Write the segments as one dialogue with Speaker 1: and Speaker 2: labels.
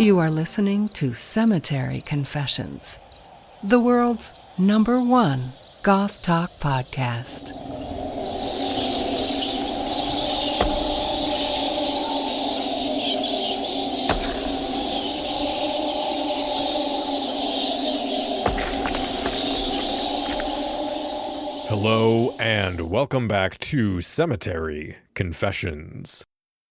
Speaker 1: You are listening to Cemetery Confessions, the world's #1 goth talk podcast.
Speaker 2: Hello and welcome back to Cemetery Confessions.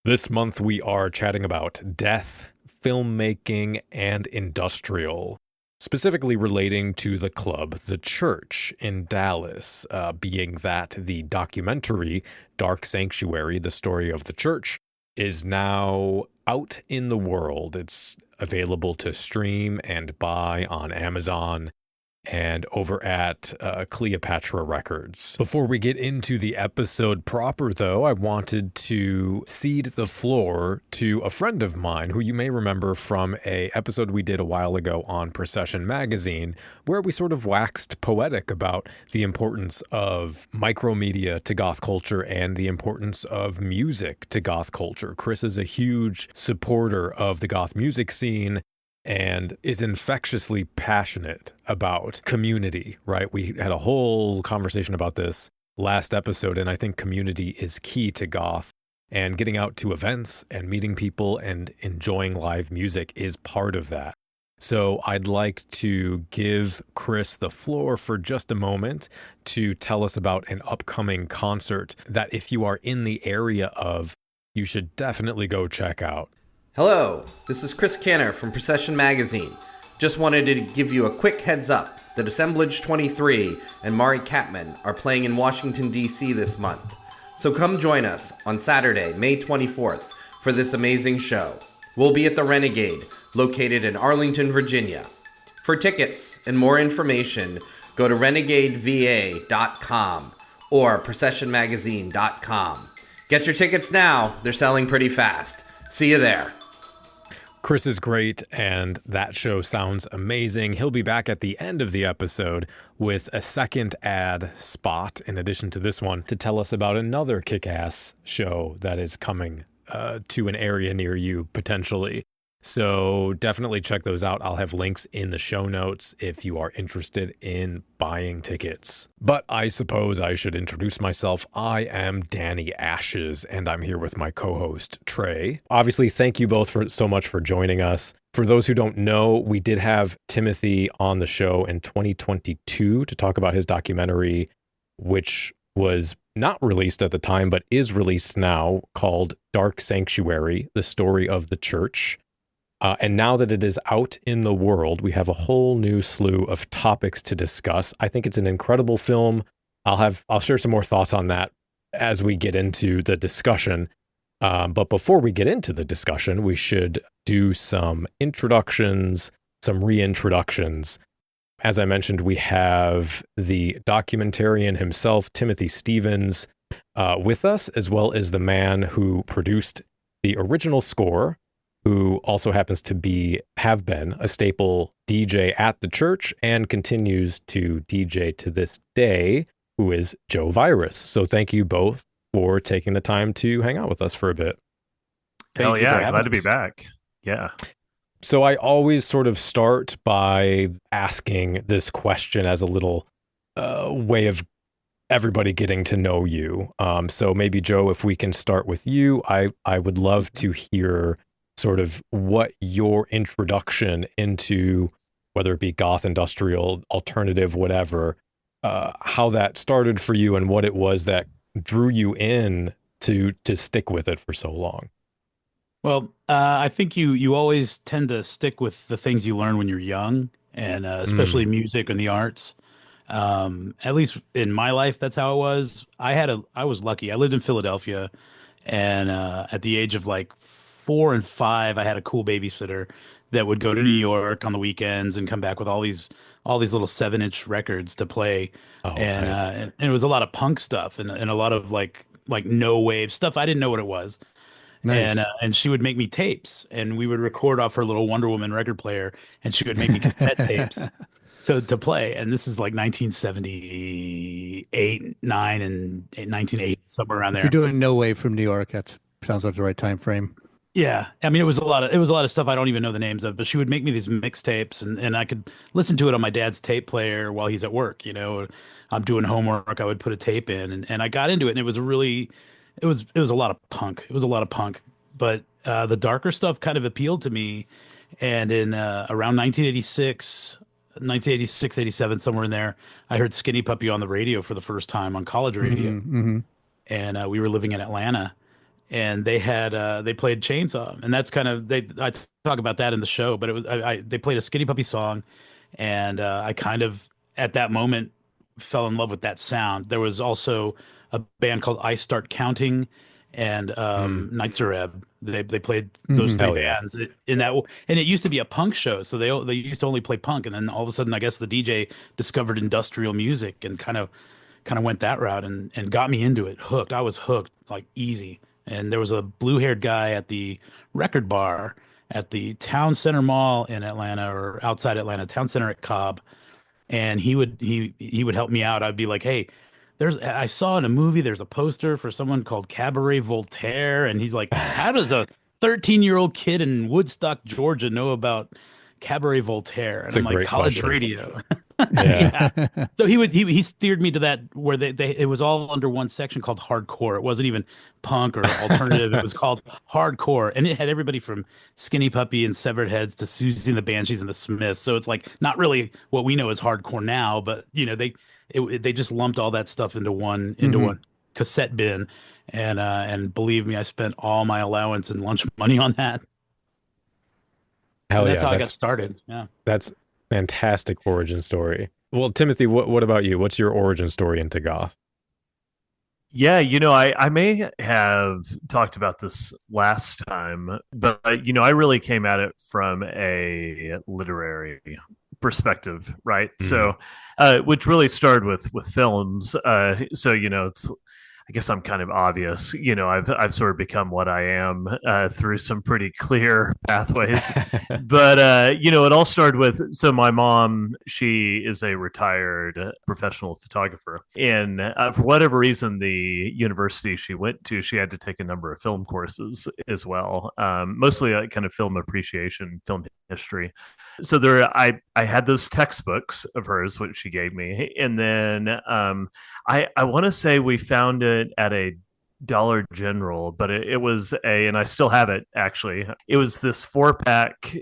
Speaker 2: This month we are chatting about death, filmmaking, and industrial, specifically relating to the club The Church in Dallas, being that the documentary Dark Sanctuary, the story of the church, is now out in the world. It's available to stream and buy on Amazon and over at Cleopatra Records. Before we get into the episode proper, though, I wanted to cede the floor to a friend of mine who you may remember from a episode we did a while ago on Procession Magazine, where we sort of waxed poetic about the importance of micromedia to goth culture and the importance of music to goth culture. Chris is a huge supporter of the goth music scene and is infectiously passionate about community, right? We had a whole conversation about this last episode, and I think community is key to goth, and getting out to events and meeting people and enjoying live music is part of that. So I'd like to give Chris the floor for just a moment to tell us about an upcoming concert that if you are in the area of, you should definitely go check out.
Speaker 3: Hello, this is Chris Canner from Procession Magazine. Just wanted to give you a quick heads up that Assemblage 23 and Mari Kapman are playing in Washington, D.C. this month. So come join us on Saturday, May 24th for this amazing show. We'll be at the Renegade, located in Arlington, Virginia. For tickets and more information, go to renegadeva.com or processionmagazine.com. Get your tickets now, they're selling pretty fast. See you there.
Speaker 2: Chris is great, and that show sounds amazing. He'll be back at the end of the episode with a second ad spot, in addition to this one, to tell us about another kick-ass show that is coming to an area near you, potentially. So definitely check those out. I'll have links in the show notes if you are interested in buying tickets. But I suppose I should introduce myself. I am Danny Ashes, and I'm here with my co-host, Trey. Obviously, thank you both so much for joining us. For those who don't know, we did have Timothy on the show in 2022 to talk about his documentary, which was not released at the time, but is released now, called Dark Sanctuary, the story of the church. And now that it is out in the world, we have a whole new slew of topics to discuss. I think it's an incredible film. I'll share some more thoughts on that as we get into the discussion. But before we get into the discussion, we should do some introductions, some reintroductions. As I mentioned, we have the documentarian himself, Timothy Stevens, with us, as well as the man who produced the original score, who also happens to have been a staple DJ at the church and continues to DJ to this day, who is Joe Virus. So thank you both for taking the time to hang out with us for a bit.
Speaker 4: Hell yeah, glad to be back. Yeah.
Speaker 2: So I always sort of start by asking this question as a little way of everybody getting to know you. So maybe, Joe, if we can start with you, I would love to hear sort of what your introduction into, whether it be goth, industrial, alternative, whatever, how that started for you and what it was that drew you in to stick with it for so long.
Speaker 4: Well, I think you always tend to stick with the things you learn when you're young, and especially music and the arts. At least in my life, that's how it was. I was lucky. I lived in Philadelphia, and at the age of like 4 and 5, I had a cool babysitter that would go to New York on the weekends and come back with all these little 7-inch records to play. And it was a lot of punk stuff and a lot of like no wave stuff. I didn't know what it was. Nice. And she would make me tapes, and we would record off her little Wonder Woman record player, and she would make me cassette tapes to play. And this is like 1978, 9, and 1980, somewhere around there.
Speaker 5: If you're doing No Wave from New York, that sounds like the right time frame.
Speaker 4: Yeah, I mean, it was a lot of stuff I don't even know the names of, but she would make me these mixtapes, and I could listen to it on my dad's tape player while he's at work. I'm doing homework. I would put a tape in, and I got into it, and it was a lot of punk. It was a lot of punk, but the darker stuff kind of appealed to me. And in around 1986, 87, somewhere in there, I heard Skinny Puppy on the radio for the first time on college radio,
Speaker 2: Mm-hmm.
Speaker 4: and we were living in Atlanta, and they played Chainsaw, and that's kind of I talk about that in the show, but it was they played a Skinny Puppy song, and I kind of at that moment fell in love with that sound. There was also a band called I Start Counting and
Speaker 2: Mm.
Speaker 4: Nights Are Ebb. They played those
Speaker 2: Hmm.
Speaker 4: three
Speaker 2: Hell yeah.
Speaker 4: bands in that, and it used to be a punk show, so they used to only play punk, and then all of a sudden, I guess the DJ discovered industrial music and kind of went that route and got me into it, hooked. I was hooked like easy. And there was a blue-haired guy at the record bar at the Town Center Mall in Atlanta, or outside Atlanta, Town Center at Cobb, and he would help me out. I'd be like, "Hey, I saw in a movie there's a poster for someone called Cabaret Voltaire," and he's like, "How does a 13-year-old kid in Woodstock, Georgia know about Cabaret Voltaire?" And
Speaker 2: It's a
Speaker 4: I'm like,
Speaker 2: great
Speaker 4: "College
Speaker 2: question.
Speaker 4: radio." Yeah.
Speaker 2: Yeah.
Speaker 4: So he steered me to that where they it was all under one section called hardcore. It wasn't even punk or alternative. It was called hardcore, and it had everybody from Skinny Puppy and Severed Heads to Susie and the Banshees and the Smiths. So it's like not really what we know as hardcore now, but they just lumped all that stuff into
Speaker 2: Hmm.
Speaker 4: one cassette bin, and believe me, I spent all my allowance and lunch money on that, and
Speaker 2: Hell
Speaker 4: that's
Speaker 2: yeah.
Speaker 4: how I got
Speaker 2: That's
Speaker 4: started. Yeah.
Speaker 2: that's fantastic origin story. Well, Timothy, what about you? What's your origin story into goth?
Speaker 5: Yeah, I may have talked about this last time, but I really came at it from a literary perspective, right?
Speaker 2: Mm.
Speaker 5: So, which really started with films. So it's I guess I'm kind of obvious. I've sort of become what I am through some pretty clear pathways. But it all started with, so my mom, she is a retired professional photographer, and for whatever reason, the university she went to, she had to take a number of film courses as well, mostly kind of film appreciation, film history. So I had those textbooks of hers, which she gave me, and then I want to say we found it at a Dollar General, but it was and I still have it actually. It was this 4-pack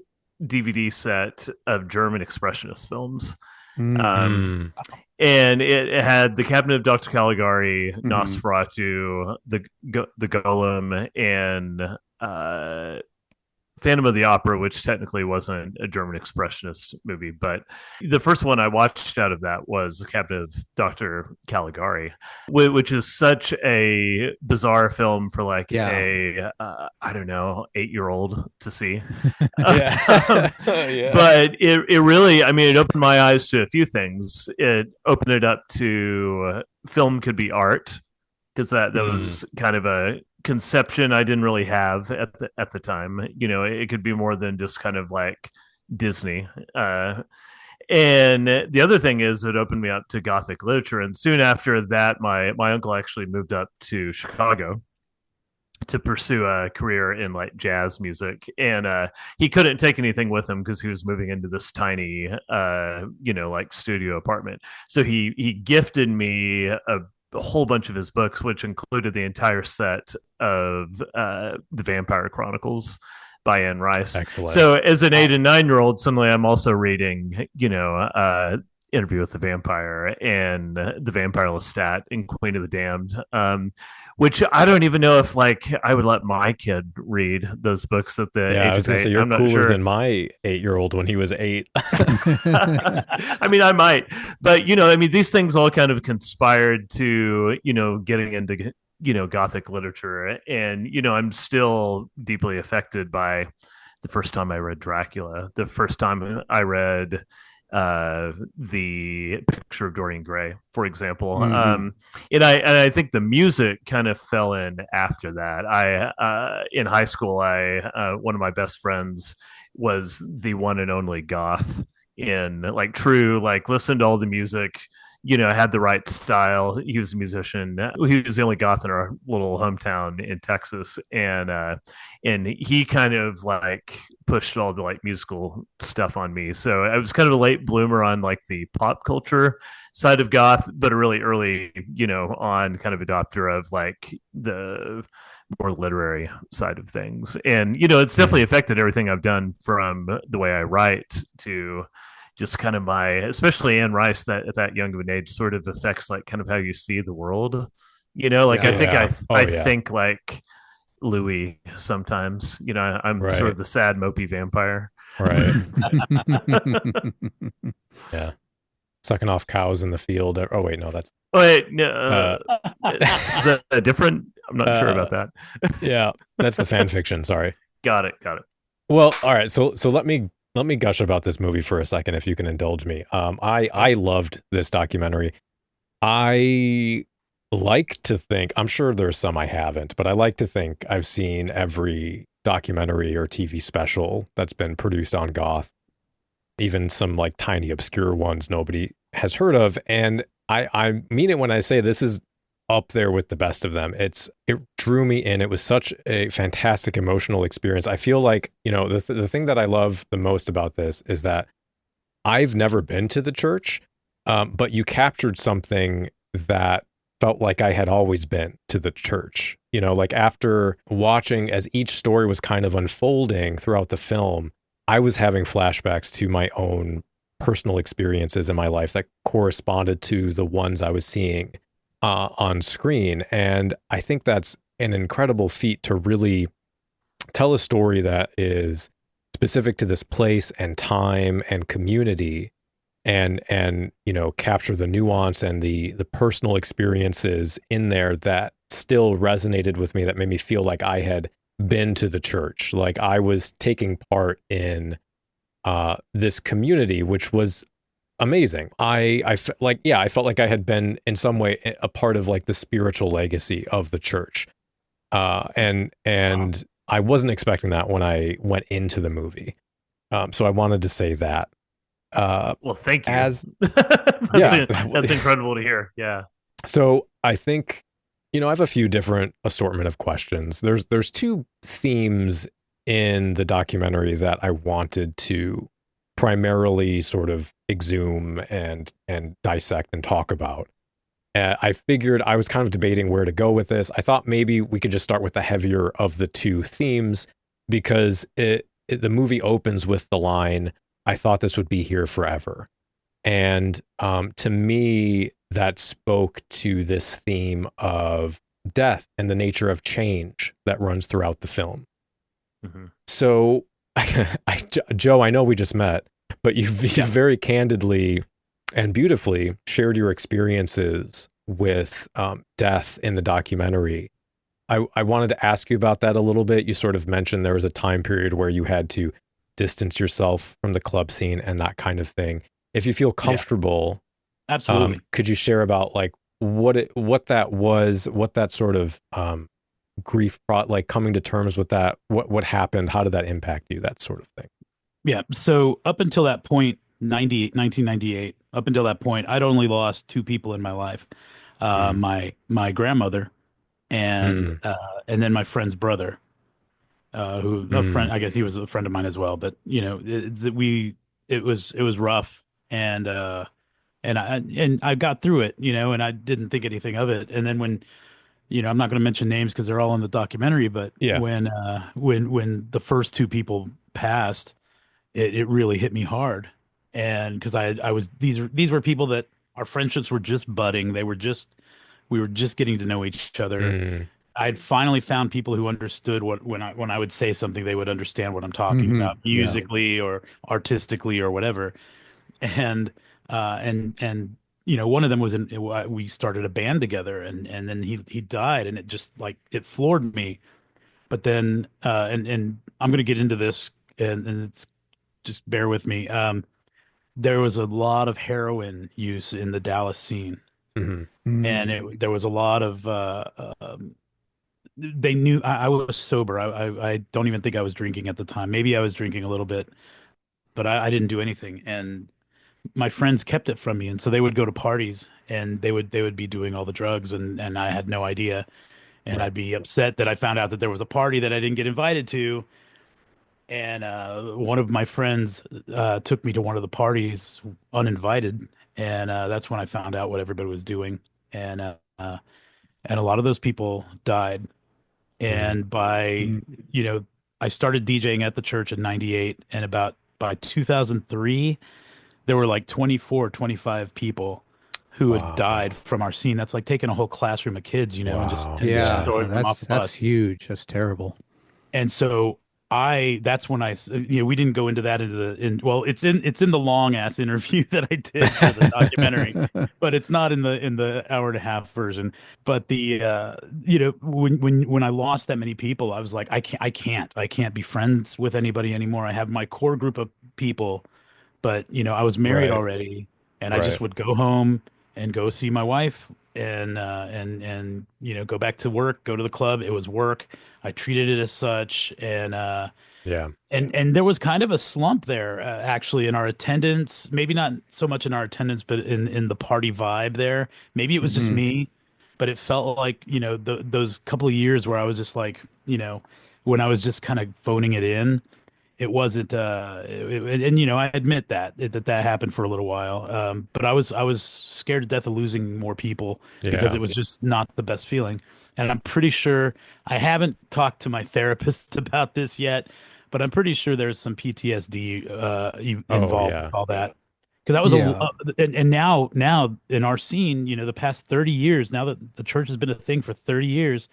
Speaker 5: DVD set of German expressionist films. Um,
Speaker 2: Mm.
Speaker 5: and it had The Cabinet of Dr. Caligari,
Speaker 4: Mhm.
Speaker 5: Nosferatu, the Golem, and Phantom of the Opera, which technically wasn't a German expressionist movie, but the first one I watched out of that was The Cabinet of Dr. Caligari, which is such a bizarre film for like
Speaker 6: Yeah.
Speaker 5: a I don't know, 8-year-old to see.
Speaker 2: Yeah. Yeah.
Speaker 5: But it really, I mean, it opened my eyes to a few things. It opened it up to film could be art, because that
Speaker 2: Mm.
Speaker 5: was kind of a conception I didn't really have at the time. It could be more than just kind of like Disney. And the other thing is, it opened me up to Gothic literature. And soon after that, my uncle actually moved up to Chicago to pursue a career in like jazz music, and he couldn't take anything with him because he was moving into this tiny like studio apartment. So he gifted me a whole bunch of his books, which included the entire set of the Vampire Chronicles by Anne Rice.
Speaker 2: Excellent.
Speaker 5: So as an 8 and 9-year-old, suddenly I'm also reading Interview with the Vampire and The Vampire Lestat and Queen of the Damned, which I don't even know if like I would let my kid read those books at the
Speaker 2: Yeah, I
Speaker 5: age
Speaker 2: was
Speaker 5: of
Speaker 2: gonna say
Speaker 5: eight.
Speaker 2: you're
Speaker 5: I'm not
Speaker 2: cooler
Speaker 5: sure.
Speaker 2: than my 8-year-old when he was 8.
Speaker 5: I mean, I might, but I mean, these things all kind of conspired to getting into Gothic literature, and I'm still deeply affected by the first time I read Dracula, the first time I read the Picture of Dorian Gray, for example.
Speaker 4: Mhm.
Speaker 5: And I think the music kind of fell in after that. I in high school, I one of my best friends was the one and only goth, in like true, like listened to all the music, had the right style. He was a musician. He was the only goth in our little hometown in Texas, and he kind of like pushed all the like musical stuff on me. So I was kind of a late bloomer on like the pop culture side of goth, but a really early, on kind of adopter of like the more literary side of things. And it's definitely affected everything I've done, from the way I write to just kind of my, especially Anne Rice, that at that young of an age sort of affects like kind of how you see the world. Like I
Speaker 3: Yeah.
Speaker 5: think
Speaker 2: Yeah. Oh
Speaker 5: I
Speaker 2: yeah.
Speaker 5: think like Louis sometimes. I'm sort
Speaker 2: Right.
Speaker 5: of the sad mopey vampire.
Speaker 2: Right. Yeah. Sucking off cows in the field. Oh wait, no, that's
Speaker 5: Wait, no,
Speaker 2: uh
Speaker 5: is that a different? I'm not sure
Speaker 2: uh
Speaker 5: about that.
Speaker 2: yeah, that's the fan fiction, sorry.
Speaker 5: Got it. Got it.
Speaker 2: Well, all right, so let me gush about this movie for a second if you can indulge me. I loved this documentary. I like to think, I'm sure there's some I haven't, but I like to think I've seen every documentary or TV special that's been produced on Goth, even some like tiny obscure ones nobody has heard of. And I mean it when I say this is up there with the best of them. It drew me in. It was such a fantastic emotional experience. I feel like, the thing that I love the most about this is that I've never been to the church, but you captured something that felt like I had always been to the church. Like after watching as each story was kind of unfolding throughout the film, I was having flashbacks to my own personal experiences in my life that corresponded to the ones I was seeing on screen. And I think that's an incredible feat to really tell a story that is specific to this place and time and community, and capture the nuance and the personal experiences in there that still resonated with me, that made me feel like I had been to the church, like I was taking part in this community, which was amazing. I felt like I had been in some way a part of like the spiritual legacy of the church, and I wasn't expecting that when I went into the movie. So I wanted to say that.
Speaker 5: Well, thank you.
Speaker 2: As
Speaker 5: that's
Speaker 2: yeah,
Speaker 5: that's incredible to hear. Yeah.
Speaker 2: so I think I have a few different assortment of questions. There's two themes in the documentary that I wanted to primarily sort of exhume and dissect and talk about. I figured I was kind of debating where to go with this. I thought maybe we could just start with the heavier of the two themes, because the movie opens with the line, "I thought this would be here forever." And to me, that spoke to this theme of death and the nature of change that runs throughout the film.
Speaker 5: Mm-hmm.
Speaker 2: So, Joe, I know we just met, but you very candidly and beautifully shared your experiences with death in the documentary. I wanted to ask you about that a little bit. You sort of mentioned there was a time period where you had to distance yourself from the club scene and that kind of thing. If you feel comfortable,
Speaker 4: Absolutely.
Speaker 2: could you share about like what that was, what that sort of grief brought, like coming to terms with that, what happened, how did that impact you, that sort of thing?
Speaker 4: Yeah. So up until that point, 1998, up until that point, I'd only lost two people in my life.
Speaker 2: Mm.
Speaker 4: My grandmother
Speaker 2: Mm.
Speaker 4: and then my friend's brother, who a
Speaker 2: Mm.
Speaker 4: friend, I guess he was a friend of mine as well. But it was rough, and I got through it, and I didn't think anything of it. And then when, I'm not going to mention names because they're all in the documentary, but
Speaker 2: Yeah.
Speaker 4: when the first two people passed, it really hit me hard. And because I was these were people that our friendships were just budding. We were just getting to know each other.
Speaker 2: Mm.
Speaker 4: I'd finally found people who understood when I would say something, they would understand what I'm talking
Speaker 6: Hmm.
Speaker 4: about
Speaker 6: Yeah.
Speaker 4: musically or artistically or whatever. And one of them was we started a band together, and then he died, and it just like it floored me. But then and I'm gonna get into this, and it's just bear with me. There was a lot of heroin use in the Dallas scene,
Speaker 2: Mhm.
Speaker 4: and there was a lot of they knew I was sober. I don't even think I was drinking at the time. Maybe I was drinking a little bit, but I didn't do anything. And my friends kept it from me, and so they would go to parties and they would be doing all the drugs, and I had no idea, and
Speaker 2: Right.
Speaker 4: I'd be upset that I found out that there was a party that I didn't get invited to, and one of my friends took me to one of the parties uninvited, and that's when I found out what everybody was doing, and and a lot of those people died,
Speaker 2: Mm.
Speaker 4: and by
Speaker 6: Mm.
Speaker 4: you know I started DJing at the church in '98, and about by 2003 there were like 24, 25 people who had died
Speaker 2: Wow.
Speaker 4: from our scene. That's like taking a whole classroom of kids, and just
Speaker 2: Wow.
Speaker 4: and just
Speaker 2: Yeah.
Speaker 6: Yeah,
Speaker 4: throwing them off the
Speaker 6: that's
Speaker 4: bus.
Speaker 6: huge. That's terrible.
Speaker 4: And so that's when we didn't go into that well, it's in the long ass interview that I did for the documentary, but it's not in the hour and a half version. But when I lost that many people, I was like, I can't be friends with anybody anymore. I have my core group of people, but I was married
Speaker 2: Right.
Speaker 4: already, and I just
Speaker 2: Right.
Speaker 4: would go home and go see my wife, and go back to work, go to the club. It was work. I treated it as such,
Speaker 2: Yeah.
Speaker 4: and there was kind of a slump there, actually, in our attendance. Maybe not so much in our attendance, but in the party vibe there. Maybe it was just
Speaker 6: Hmm.
Speaker 4: me, but it felt like those couple of years where I was just like, when I was just kind of phoning it in, it wasn't and I admit that happened for a little while, but I was scared to death of losing more people because
Speaker 2: Yeah.
Speaker 4: it was just not the best feeling. And I'm pretty sure, I haven't talked to my therapist about this yet, but I'm pretty sure there's some PTSD
Speaker 2: Oh,
Speaker 4: involved with
Speaker 2: yeah.
Speaker 4: all that, because that was
Speaker 6: Yeah.
Speaker 4: and now in our scene, the past 30 years, now that the church has been a thing for 30 years,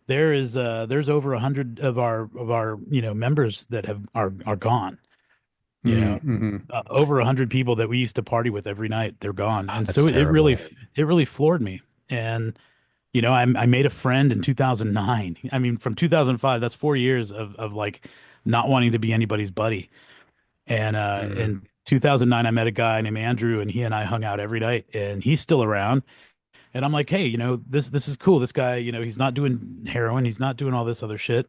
Speaker 4: there's over 100 of our members that are gone. You know,
Speaker 6: Mm-hmm.
Speaker 4: over 100 people that we used to party with every night, they're gone,
Speaker 2: Ah,
Speaker 4: and
Speaker 2: that's
Speaker 4: so
Speaker 2: terrible.
Speaker 4: it really floored me. And I made a friend in 2009. I mean, from 2005, that's 4 years of like not wanting to be anybody's buddy. And
Speaker 2: Mm.
Speaker 4: in 2009, I met a guy named Andrew, and he and I hung out every night, and he's still around. And I'm like, hey, this is cool. This guy, he's not doing heroin. He's not doing all this other shit.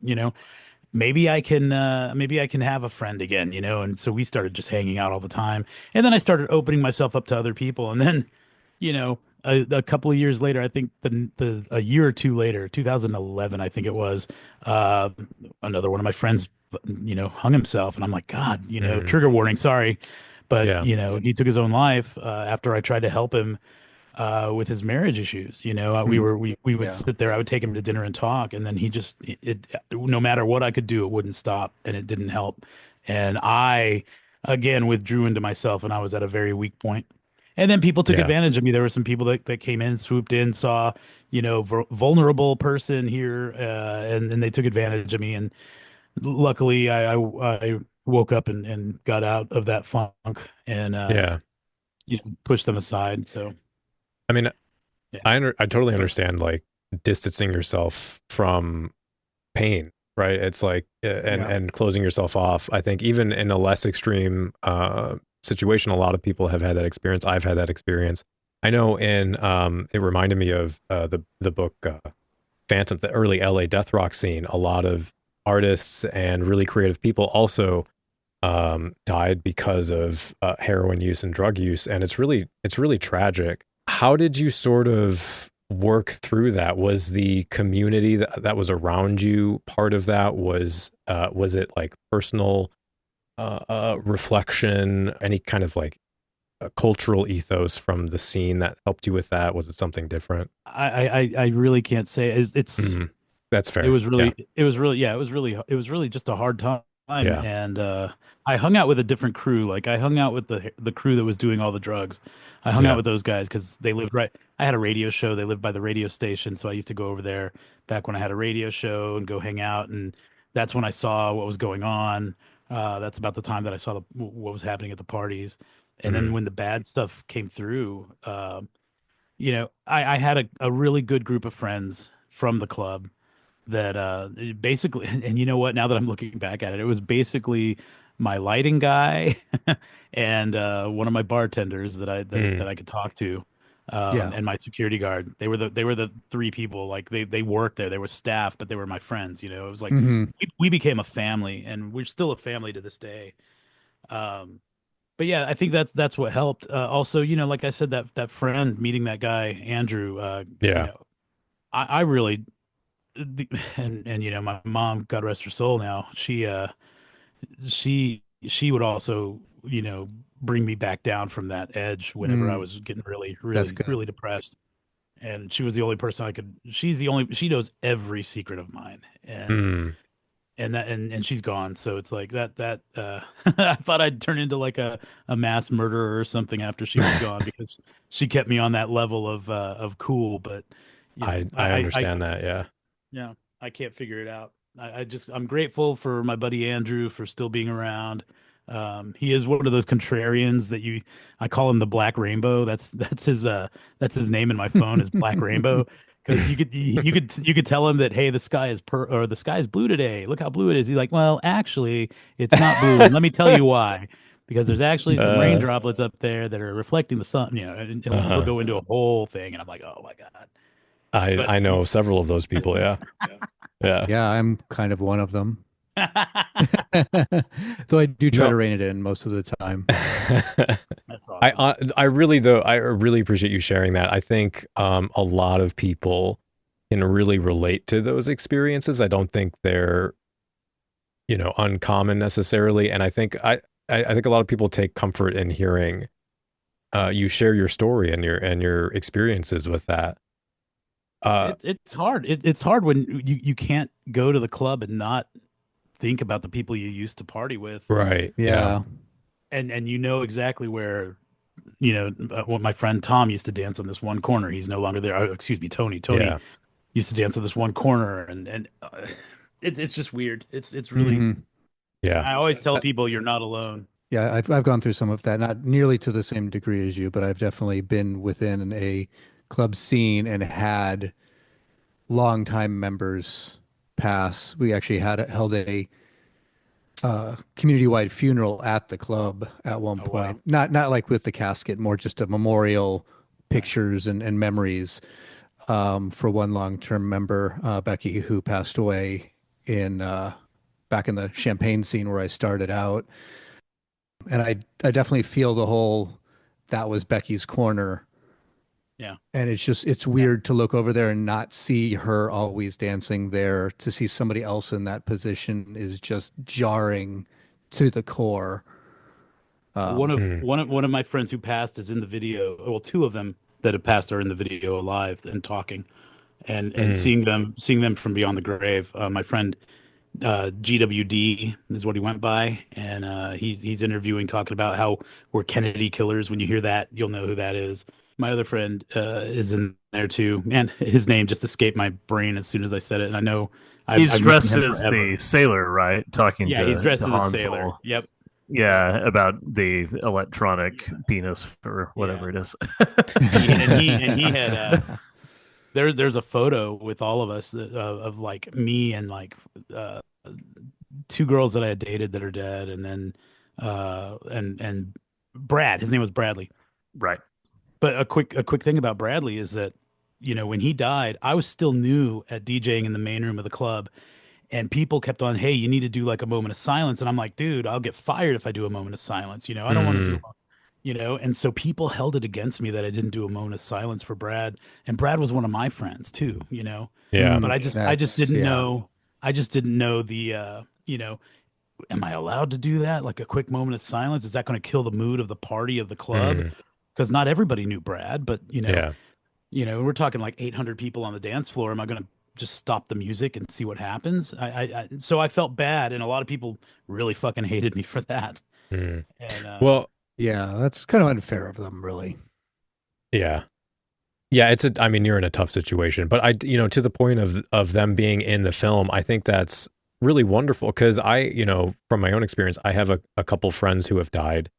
Speaker 4: Maybe I can have a friend again. And so we started just hanging out all the time. And then I started opening myself up to other people. And then, a couple of years later, I think a year or two later, 2011, I think it was, uh, another one of my friends, hung himself. And I'm like, God,
Speaker 2: Mm.
Speaker 4: trigger warning, sorry. But,
Speaker 2: Yeah.
Speaker 4: he took his own life after I tried to help him with his marriage issues. We would
Speaker 6: Yeah.
Speaker 4: sit there. I would take him to dinner and talk, and then he just no matter what I could do, it wouldn't stop, and it didn't help. And I again withdrew into myself, and I was at a very weak point. And then people took
Speaker 2: Yeah.
Speaker 4: advantage of me. There were some people that came in, swooped in, saw, vulnerable person here, and they took advantage of me. And luckily, I woke up and got out of that funk, and
Speaker 2: Yeah.
Speaker 4: pushed them aside. So
Speaker 2: I mean,
Speaker 4: yeah,
Speaker 2: I totally understand like distancing yourself from pain, right? It's like
Speaker 6: Yeah.
Speaker 2: and closing yourself off. I think even in a less extreme situation, a lot of people have had that experience. I've had that experience. I know in it reminded me of the book Phantom, the early LA death rock scene. A lot of artists and really creative people also died because of heroin use and drug use, and it's really tragic. How did you sort of work through that? Was the community that was around you part of that? Was it like personal reflection? Any kind of like a cultural ethos from the scene that helped you with that? Was it something different?
Speaker 4: I really can't say.
Speaker 2: Mhm. That's
Speaker 4: It
Speaker 2: fair.
Speaker 4: was
Speaker 2: Yeah.
Speaker 4: really, yeah, it was really just a hard time.
Speaker 2: Yeah.
Speaker 4: And I hung out with a different crew. Like, I hung out with the crew that was doing all the drugs. I hung out
Speaker 2: Yeah.
Speaker 4: with those guys because they lived right. I had a radio show. They lived by the radio station, so I used to go over there back when I had a radio show and go hang out. And that's when I saw what was going on. That's about the time that I saw what was happening at the parties. And then
Speaker 2: Mhm.
Speaker 4: when the bad stuff came through, I had a really good group of friends from the club that basically, and you know what, now that I'm looking back at it, it was basically my lighting guy and one of my bartenders that
Speaker 2: Mhm.
Speaker 4: I could talk to,
Speaker 6: Yeah.
Speaker 4: and my security guard. They were the three people. Like, they worked there, they were staff, but they were my friends. It was like
Speaker 6: Hmm.
Speaker 4: we became a family, and we're still a family to this day. um But yeah, I think that's what helped. Also, like I said, that friend meeting that guy Andrew.
Speaker 2: Yeah.
Speaker 4: I really, and my mom, God rest her soul, now she would also bring me back down from that edge whenever I
Speaker 6: Mm,
Speaker 4: was getting really
Speaker 6: that's
Speaker 4: really
Speaker 6: good.
Speaker 4: really depressed. And she was the only person I could. She knows every secret of mine,
Speaker 2: Mm.
Speaker 4: and she's gone. So it's like that. I thought I'd turn into like a mass murderer or something after she was gone, because she kept me on that level of cool. But
Speaker 2: I understand that. Yeah.
Speaker 4: yeah, I can't figure it out. I'm grateful for my buddy Andrew for still being around. He is one of those contrarians that I call him the Black Rainbow. That's his name in my phone is Black Rainbow, because you could tell him that, hey, the sky is the sky is blue today. Look how blue it is. He's like, well, actually, it's not blue, and let me tell you why. Because there's actually some rain
Speaker 2: uh,
Speaker 4: droplets up there that are reflecting the sun. And he'll
Speaker 2: uh-huh.
Speaker 4: go into a whole thing, and I'm like, oh my God. But
Speaker 2: I know several of those people. Yeah. Yeah.
Speaker 6: Yeah, I'm kind of one of them. Though I do try to
Speaker 2: No.
Speaker 6: rein it in most of the time.
Speaker 4: That's awesome.
Speaker 2: I really though I really appreciate you sharing that. I think a lot of people can really relate to those experiences. I don't think they're uncommon necessarily, and I think a lot of people take comfort in hearing you share your story and your experiences with that.
Speaker 4: It's hard. It's hard when you can't go to the club and not think about the people you used to party with,
Speaker 2: Right. Yeah.
Speaker 6: Yeah.
Speaker 4: and exactly where what my friend Tom used to dance on this one corner. He's no longer there. Oh, excuse me, Tony. Tony
Speaker 2: Yeah.
Speaker 4: used to dance on this one corner, and it's just weird. It's really.
Speaker 6: Hmm.
Speaker 2: Yeah.
Speaker 4: I always tell people you're not alone.
Speaker 6: Yeah, I've gone through some of that, not nearly to the same degree as you, but I've definitely been within a club scene and had longtime members pass. We actually held a community-wide funeral at the club at one
Speaker 4: Oh wow.
Speaker 6: point. Not like with the casket, more just a memorial, pictures and memories for one long-term member, Becky, who passed away in back in the Champagne scene where I started out. And I definitely feel the whole that was Becky's corner.
Speaker 4: Yeah.
Speaker 6: And it's weird to look over there and not see her always dancing there. To see somebody else in that position is just jarring to the core.
Speaker 4: One of
Speaker 2: Mm.
Speaker 4: one of one of my friends who passed is in the video. Well, two of them that have passed are in the video alive and talking, and
Speaker 2: Mm.
Speaker 4: seeing them from beyond the grave. My friend GWD is what he went by, and he's interviewing, talking about how we're Kennedy killers. When you hear that, you'll know who that is. My other friend is in there too. Man, his name just escaped my brain as soon as I said it, and I know
Speaker 5: He's
Speaker 4: I've known
Speaker 5: dressed
Speaker 4: him
Speaker 5: as
Speaker 4: forever.
Speaker 5: the sailor, right? Talking
Speaker 4: Yeah, he's dressed
Speaker 5: to
Speaker 4: as a sailor.
Speaker 5: Hansel.
Speaker 4: Yep.
Speaker 5: Yeah, about the electronic penis or
Speaker 4: Yeah.
Speaker 5: whatever it is.
Speaker 4: And he had there's a photo with all of us of like me and like uh, two girls that I had dated that are dead, and then and Brad. His name was Bradley.
Speaker 5: Right.
Speaker 4: But a quick thing about Bradley is that when he died, I was still new at DJing in the main room of the club, and people kept on, hey, you need to do like a moment of silence, and I'm like, dude, I'll get fired if I do a moment of silence. I don't want to do.
Speaker 2: Mm.
Speaker 4: And so people held it against me that I didn't do a moment of silence for Brad, and Brad was one of my friends too.
Speaker 2: Yeah.
Speaker 4: But I just didn't
Speaker 6: Yeah.
Speaker 4: know. I just didn't know am I allowed to do that? Like a quick moment of silence? Is that going to kill the mood of the party of the club?
Speaker 2: Mm.
Speaker 4: Because not everybody knew Brad, but
Speaker 2: Yeah.
Speaker 4: we're talking like 800 people on the dance floor. Am I going to just stop the music and see what happens? So I felt bad, and a lot of people really fucking hated me for that.
Speaker 2: Mm.
Speaker 4: And
Speaker 2: Well,
Speaker 6: Yeah, that's kind of unfair of them, really.
Speaker 2: yeah. Yeah, I mean, you're in a tough situation, but to the point of them being in the film, I think that's really wonderful, because from my own experience, I have a couple friends who have died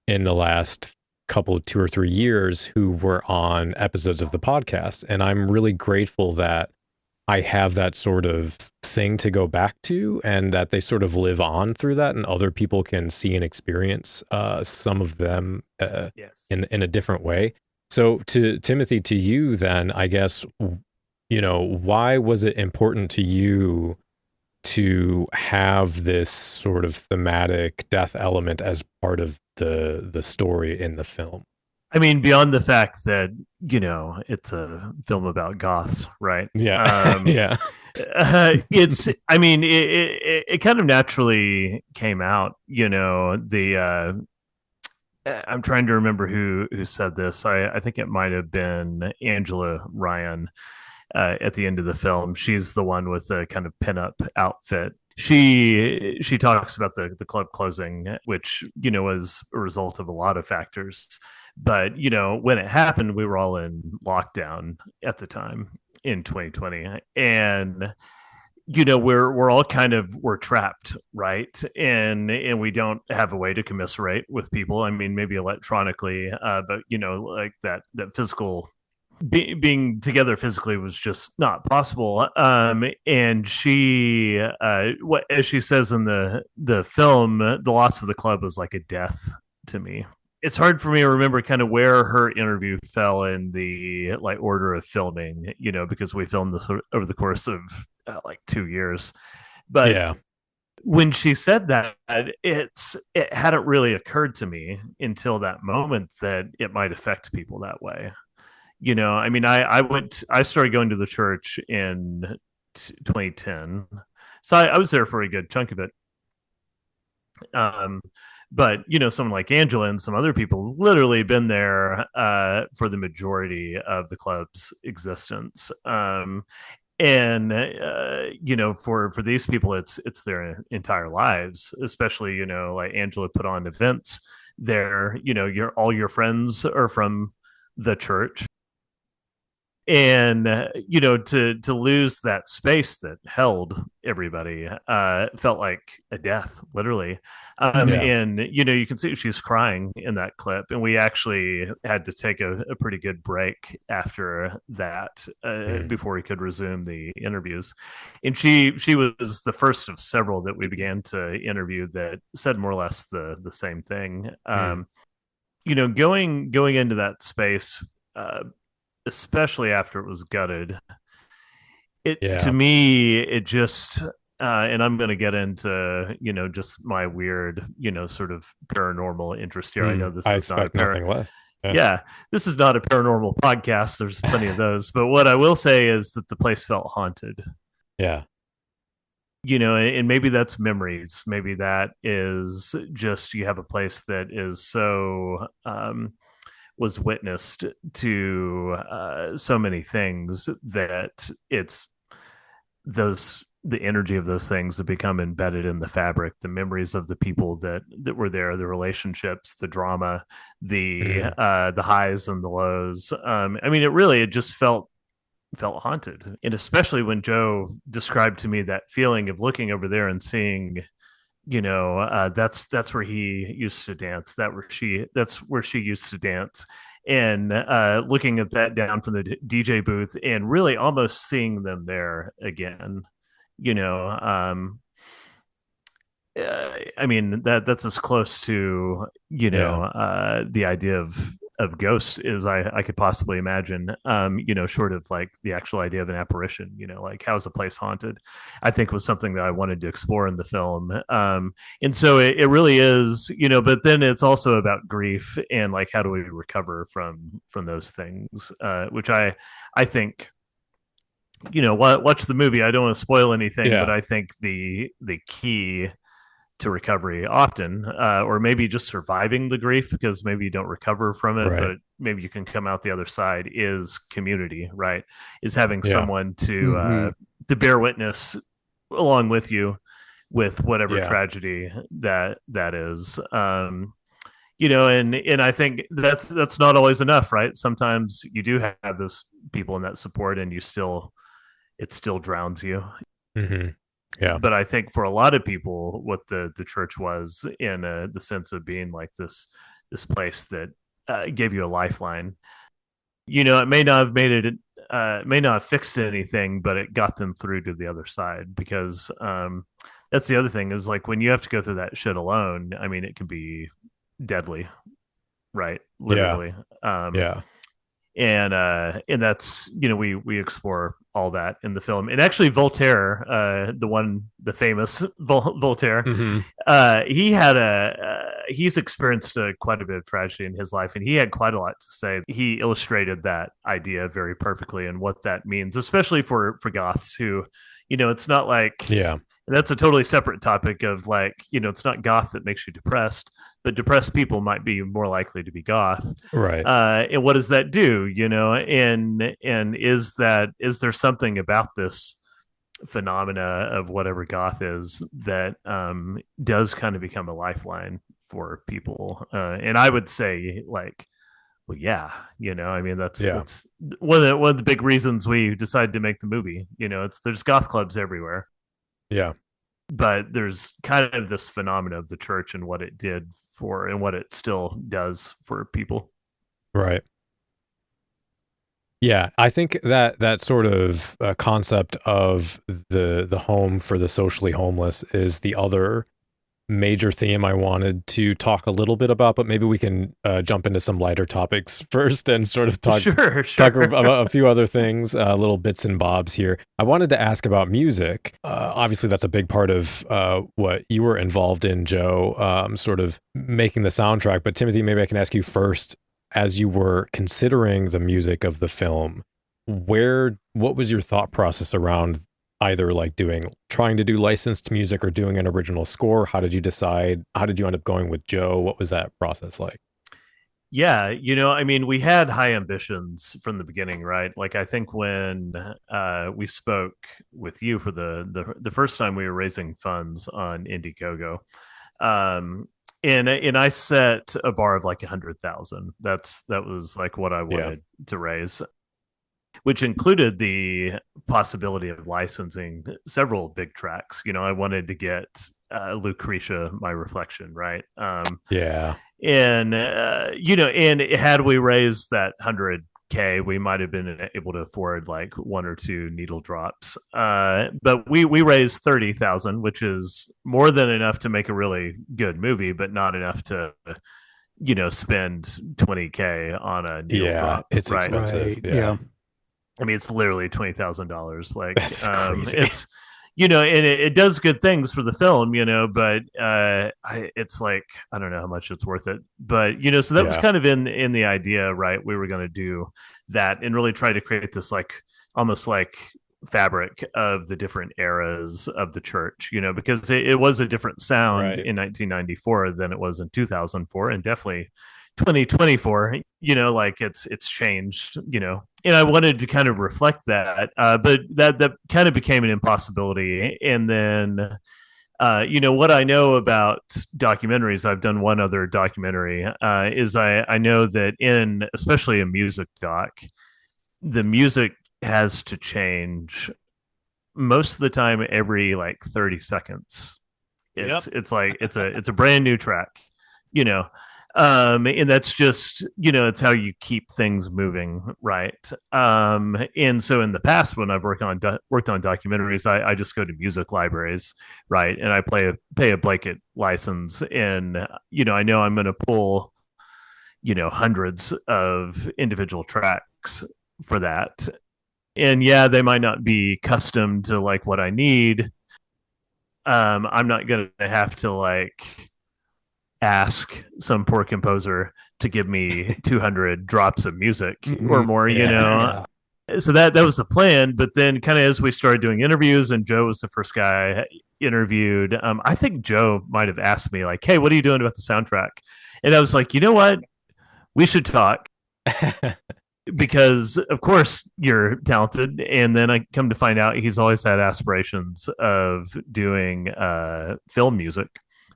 Speaker 2: in the last couple, 2 or 3 years, who were on episodes of the podcast. And I'm really grateful that I have that sort of thing to go back to, and that they sort of live on through that, and other people can see and experience some of them
Speaker 4: yes.
Speaker 2: in a different way. So to Timothy, to you then, I guess, why was it important to you to have this sort of thematic death element as part of the story in the film?
Speaker 5: I mean, beyond the fact that, it's a film about goths, right?
Speaker 2: Yeah. Yeah.
Speaker 5: I mean, it kind of naturally came out, I'm trying to remember who said this. I think it might have been Angela Ryan at the end of the film. She's the one with the kind of pinup outfit. She talks about the club closing, which was a result of a lot of factors. But when it happened, we were all in lockdown at the time in 2020, and we're all we're trapped, right? And we don't have a way to commiserate with people. I mean, maybe electronically, but like that physical being together physically was just not possible. And she, what as she says in the film, the loss of the club was like a death to me. It's hard for me to remember kind of where her interview fell in the like order of filming, because we filmed this over the course of like 2 years. But
Speaker 2: yeah,
Speaker 5: when she said that, it hadn't really occurred to me until that moment that it might affect people that way. I mean, I started going to the church in 2010, so I was there for a good chunk of it. But someone like Angela and some other people literally been there for the majority of the club's existence. And for these people, it's their entire lives. Especially like Angela put on events there. All your friends are from the church, and to lose that space that held everybody felt like a death, literally. And you can see she's crying in that clip, and we actually had to take a pretty good break after that before we could resume the interviews. And she was the first of several that we began to interview that said more or less the same thing. Going into that space, especially after it was gutted, to me it just and I'm going to get into just my weird sort of paranormal interest here. I know this
Speaker 2: I
Speaker 5: is not
Speaker 2: nothing less.
Speaker 5: Yeah, this is not a paranormal podcast. There's plenty of those, but what I will say is that the place felt haunted.
Speaker 2: Yeah.
Speaker 5: And maybe that's memories. Maybe that is just you have a place that is so was witnessed to so many things that it's the energy of those things have become embedded in the fabric, the memories of the people that were there, the relationships, the drama, the highs and the lows. I mean, it just felt haunted. And especially when Joe described to me that feeling of looking over there and seeing that's where he used to dance. That's where she used to dance. And looking at that down from the DJ booth and really almost seeing them there again. I mean that's as close to the idea of ghost as I could possibly imagine, short of like the actual idea of an apparition, like how's a place haunted, I think was something that I wanted to explore in the film. And so it really is, but then it's also about grief and like, how do we recover from those things, which I think, watch the movie. I don't want to spoil anything, but I think the key to recovery often, or maybe just surviving the grief, because maybe you don't recover from it, but maybe you can come out the other side, is community, right? Is having someone to bear witness along with you with whatever tragedy that is. And I think that's not always enough, right? Sometimes you do have those people in that support, and it still drowns you. Yeah. But I think for a lot of people, what the church was in the sense of being like this place that gave you a lifeline. It may not have made it, may not have fixed anything, but it got them through to the other side. Because that's the other thing, is like when you have to go through that shit alone, I mean, it can be deadly, right? Literally. and that's, we explore all that in the film. And actually Voltaire, the famous Voltaire,
Speaker 2: Mm-hmm.
Speaker 5: he's experienced quite a bit of tragedy in his life, and he had quite a lot to say. He illustrated that idea very perfectly and what that means, especially for goths who, it's not like,
Speaker 2: Yeah.
Speaker 5: that's a totally separate topic of like, it's not goth that makes you depressed, but depressed people might be more likely to be goth.
Speaker 2: Right.
Speaker 5: And what does that do? And is there something about this phenomena of whatever goth is that does kind of become a lifeline for people? And I would say, like, well, yeah, I mean, that's one of the big reasons we decided to make the movie. There's goth clubs everywhere.
Speaker 2: Yeah.
Speaker 5: But there's kind of this phenomena of the church and what it did for, and what it still does for people.
Speaker 2: Right. Yeah, I think that sort of concept of the home for the socially homeless is the other major theme I wanted to talk a little bit about, but maybe we can jump into some lighter topics first and sort of talk about a few other things, little bits and bobs here. I wanted to ask about music. Obviously, that's a big part of what you were involved in, Joe, sort of making the soundtrack. But Timothy, maybe I can ask you first, as you were considering the music of the film, what was your thought process around either like trying to do licensed music or doing an original score? How did you decide? How did you end up going with Joe? What was that process like?
Speaker 5: Yeah, I mean, we had high ambitions from the beginning, right? Like, I think when we spoke with you for the first time, we were raising funds on Indiegogo, and I set a bar of like 100,000. That was like what I wanted to raise, which included the possibility of licensing several big tracks. I wanted to get Lucretia, My Reflection, right? And and had we raised that 100K, we might have been able to afford like one or two needle drops. But we raised 30,000, which is more than enough to make a really good movie, but not enough to spend 20K on a needle drop.
Speaker 2: It's
Speaker 5: right?
Speaker 2: expensive.
Speaker 6: Right. Yeah.
Speaker 5: I mean, it's literally $20,000. Like,
Speaker 2: that's crazy.
Speaker 5: It's and it does good things for the film, but it's like, I don't know how much it's worth it. But so that was kind of in the idea, right? We were going to do that and really try to create this like almost like fabric of the different eras of the church, because it was a different sound in 1994 than it was in 2004, and definitely 2024, like it's changed, and I wanted to kind of reflect that, but that kind of became an impossibility. And then what I know about documentaries, I've done one other documentary, is I know that in especially a music doc, the music has to change most of the time every like 30 seconds. It's like it's a brand new track, and that's just it's how you keep things moving, right? And so in the past, when I've worked on documentaries, I just go to music libraries, right, and I pay a blanket license, and I know I'm going to pull hundreds of individual tracks for that, and they might not be custom to like what I need. I'm not going to have to like ask some poor composer to give me 200 drops of music or more, So that was the plan. But then kind of as we started doing interviews, and Joe was the first guy I interviewed, I think Joe might have asked me like, hey, what are you doing about the soundtrack? And I was like, you know what? We should talk. Because of course you're talented. And then I come to find out he's always had aspirations of doing film music.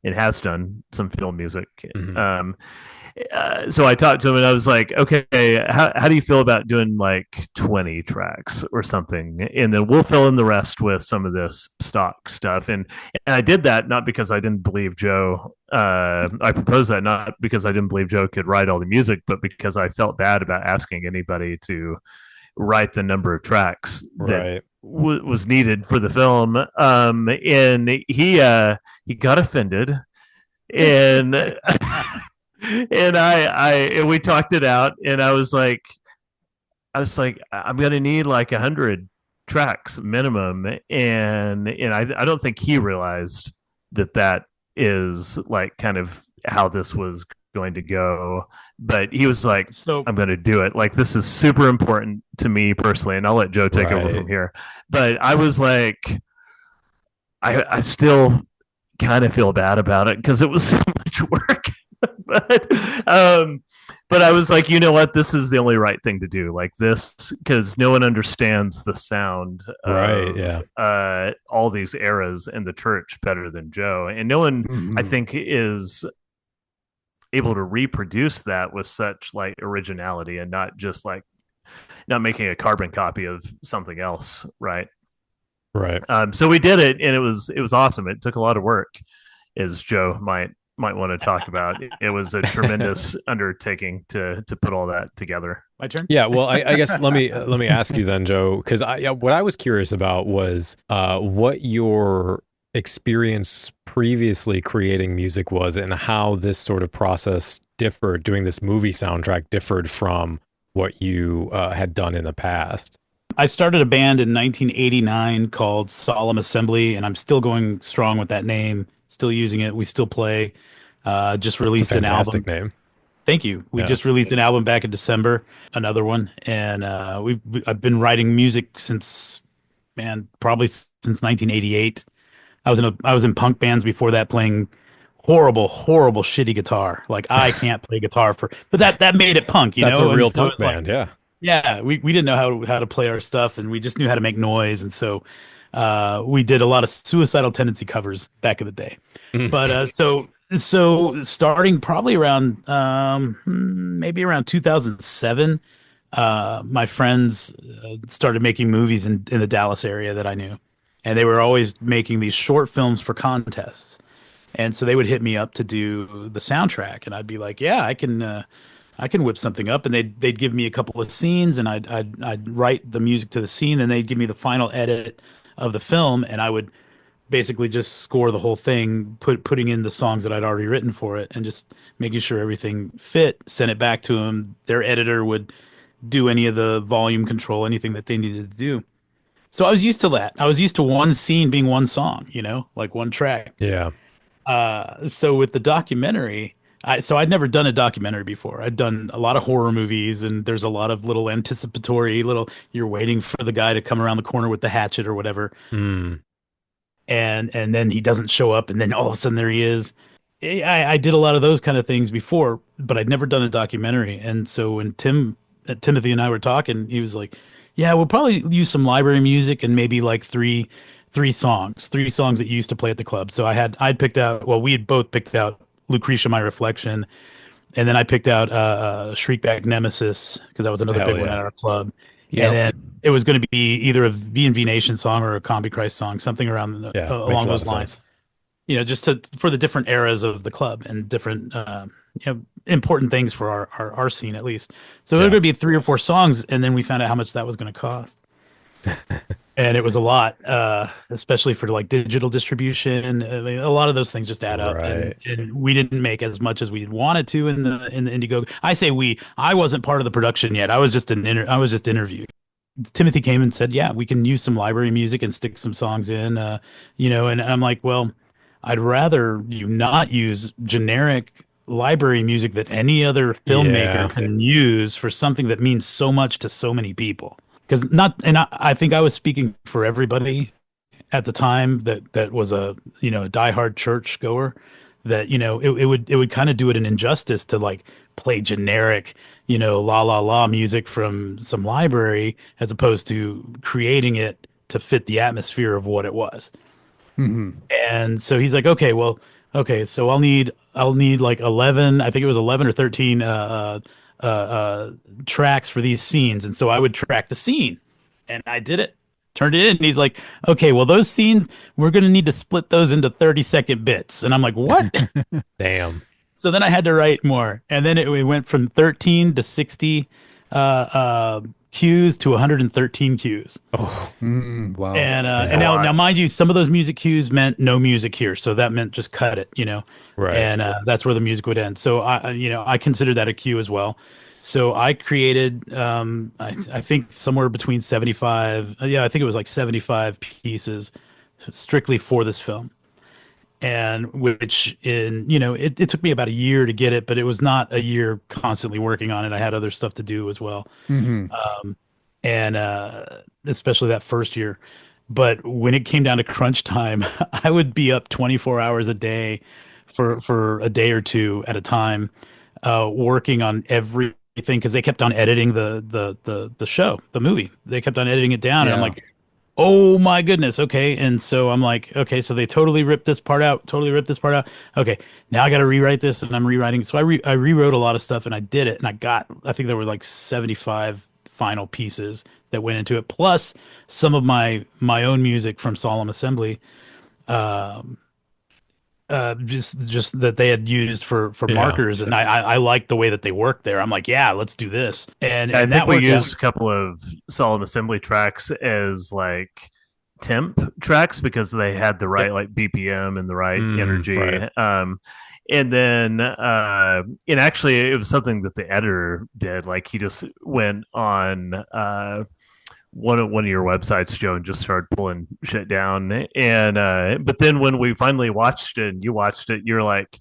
Speaker 5: It has done some film music.
Speaker 2: Mm-hmm.
Speaker 5: So I talked to him and I was like, okay, how do you feel about doing like 20 tracks or something? And then we'll fill in the rest with some of this stock stuff. And I did that not because I didn't believe Joe. I proposed that not because I didn't believe Joe could write all the music, but because I felt bad about asking anybody to write the number of tracks that was needed for the film. And he got offended, and and we talked it out, and I was like, I was like, I'm gonna need like 100 tracks minimum, and I don't think he realized that is like kind of how this was going to go, but he was like,
Speaker 4: So
Speaker 5: I'm going to do it. Like, this is super important to me personally, and I'll let Joe take over
Speaker 2: Right.
Speaker 5: from here. But I was like, I still kind of feel bad about it because it was so much work. but um, but I was like, you know what? This is the only right thing to do. Like this, because no one understands the sound
Speaker 2: Right.
Speaker 5: of
Speaker 2: Yeah.
Speaker 5: all these eras in the church better than Joe, and no one, I
Speaker 6: Mhm.
Speaker 5: think, is able to reproduce that with such like originality and not just like not making a carbon copy of something else, right?
Speaker 2: Right.
Speaker 5: So we did it, and it was awesome. It took a lot of work, as Joe might want to talk about. It was a tremendous undertaking to put all that together.
Speaker 4: my turn.
Speaker 2: Yeah, well, I guess let me ask you then, Joe, because what I was curious about was what your experience previously creating music was, and how this sort of process differed. Doing this movie soundtrack differed from what you had done in the past.
Speaker 4: I started a band in 1989 called Solemn Assembly, and I'm still going strong with that name, still using it. We still play. Just
Speaker 2: It's a
Speaker 4: released an album.
Speaker 2: fantastic name.
Speaker 4: Thank you. We
Speaker 2: Yeah,
Speaker 4: just released an album back in December, another one, and I've been writing music since, man, probably since 1988. I was in punk bands before that, playing horrible, shitty guitar. Like I can't play guitar but that made it punk, you
Speaker 2: that's a
Speaker 4: know. And
Speaker 2: real
Speaker 4: so
Speaker 2: punk
Speaker 4: it's like,
Speaker 2: band. Yeah.
Speaker 4: yeah, we didn't know how to play our stuff, and we just knew how to make noise, and so we did a lot of Suicidal Tendency covers back in the day.
Speaker 2: Mhm.
Speaker 4: But so starting probably around maybe around 2007, my friends started making movies in the Dallas area that I knew, and they were always making these short films for contests. And so they would hit me up to do the soundtrack, and I'd be like, "Yeah, I can whip something up." And they'd give me a couple of scenes, and I'd write the music to the scene, and they'd give me the final edit of the film, and I would basically just score the whole thing, putting in the songs that I'd already written for it, and just making sure everything fit. Send it back to them. Their editor would do any of the volume control, anything that they needed to do. So I was used to that. I was used to one scene being one song, you know, like one track.
Speaker 2: Yeah.
Speaker 4: So with the documentary, I'd never done a documentary before. I'd done a lot of horror movies, and there's a lot of little anticipatory little, you're waiting for the guy to come around the corner with the hatchet or whatever,
Speaker 2: Mm.
Speaker 4: and then he doesn't show up, and then all of a sudden there he is. I did a lot of those kind of things before, but I'd never done a documentary. And so when Timothy and I were talking, he was like, "Yeah, we'll probably use some library music and maybe like three songs that you used to play at the club." So I'd picked out, well, we had both picked out Lucretia, My Reflection, and then I picked out Shriekback Nemesis because that was another
Speaker 2: Hell
Speaker 4: big one
Speaker 2: yeah.
Speaker 4: at our club. And
Speaker 6: Yep.
Speaker 4: then it was going to be either a V&V Nation song or a Combi Christ song, something around
Speaker 2: Yeah. Makes
Speaker 4: along
Speaker 2: a lot
Speaker 4: those
Speaker 2: of
Speaker 4: lines.
Speaker 2: sense.
Speaker 4: You know, just for the different eras of the club and different important things for our scene at least. So there were
Speaker 2: Yeah.
Speaker 4: going to be three or four songs, and then we found out how much that was going to cost. And it was a lot, especially for like digital distribution. I mean, a lot of those things just add up,
Speaker 2: Right.
Speaker 4: and we didn't make as much as we wanted to in the Indiegogo. I say we. I wasn't part of the production yet. I was just I was just interviewed. Timothy came and said, "Yeah, we can use some library music and stick some songs in." And I'm like, "Well, I'd rather you not use generic library music that any other filmmaker
Speaker 2: Yeah.
Speaker 4: can use for something that means so much to so many people." Because not, and I think I was speaking for everybody at the time that was a diehard church goer, that it would kind of do it an injustice to like play generic la la la music from some library as opposed to creating it to fit the atmosphere of what it was.
Speaker 6: Hmm.
Speaker 4: And so he's like, okay, well, okay, so I'll need like 11, I think it was 11 or 13 tracks for these scenes. And so I would track the scene, and I did it, turned it in. And he's like, okay, well, those scenes, we're going to need to split those into 30-second bits. And I'm like, what?
Speaker 2: Damn.
Speaker 4: So then I had to write more. And then it went from 13 to 60 uh, uh, cues to 113 cues.
Speaker 2: Oh,
Speaker 6: Wow.
Speaker 4: And now, mind you, some of those music cues meant no music here, so that meant just cut it,
Speaker 2: right.
Speaker 4: And that's where the music would end. So I consider that a cue as well. So I created, I think somewhere between 75, I think it was like 75 pieces strictly for this film. And which it took me about a year to get it, but it was not a year constantly working on it. I had other stuff to do as well. And especially that first year. But when it came down to crunch time, I would be up 24 hours a day for a day or two at a time, working on everything because they kept on editing the show, the movie. They kept on editing it down, and I'm like, oh my goodness, okay. And so I'm like, okay, so they totally ripped this part out, Okay, now I got to rewrite this, and I'm rewriting. So I rewrote a lot of stuff, and I did it, and I think there were like 75 final pieces that went into it, plus some of my own music from Solemn Assembly, just that they had used for markers, and I liked the way that they worked there. I'm like, yeah, let's do this. And
Speaker 5: I
Speaker 4: and
Speaker 5: think
Speaker 4: that
Speaker 5: we
Speaker 4: worked
Speaker 5: used
Speaker 4: out.
Speaker 5: a couple of Solemn Assembly tracks as like temp tracks because they had the right like BPM and the right energy.
Speaker 2: Right.
Speaker 5: And then and actually it was something that the editor did. Like he just went on one of your websites, Joe, and just started pulling shit down. And but then when we finally watched it and you watched it, you're like,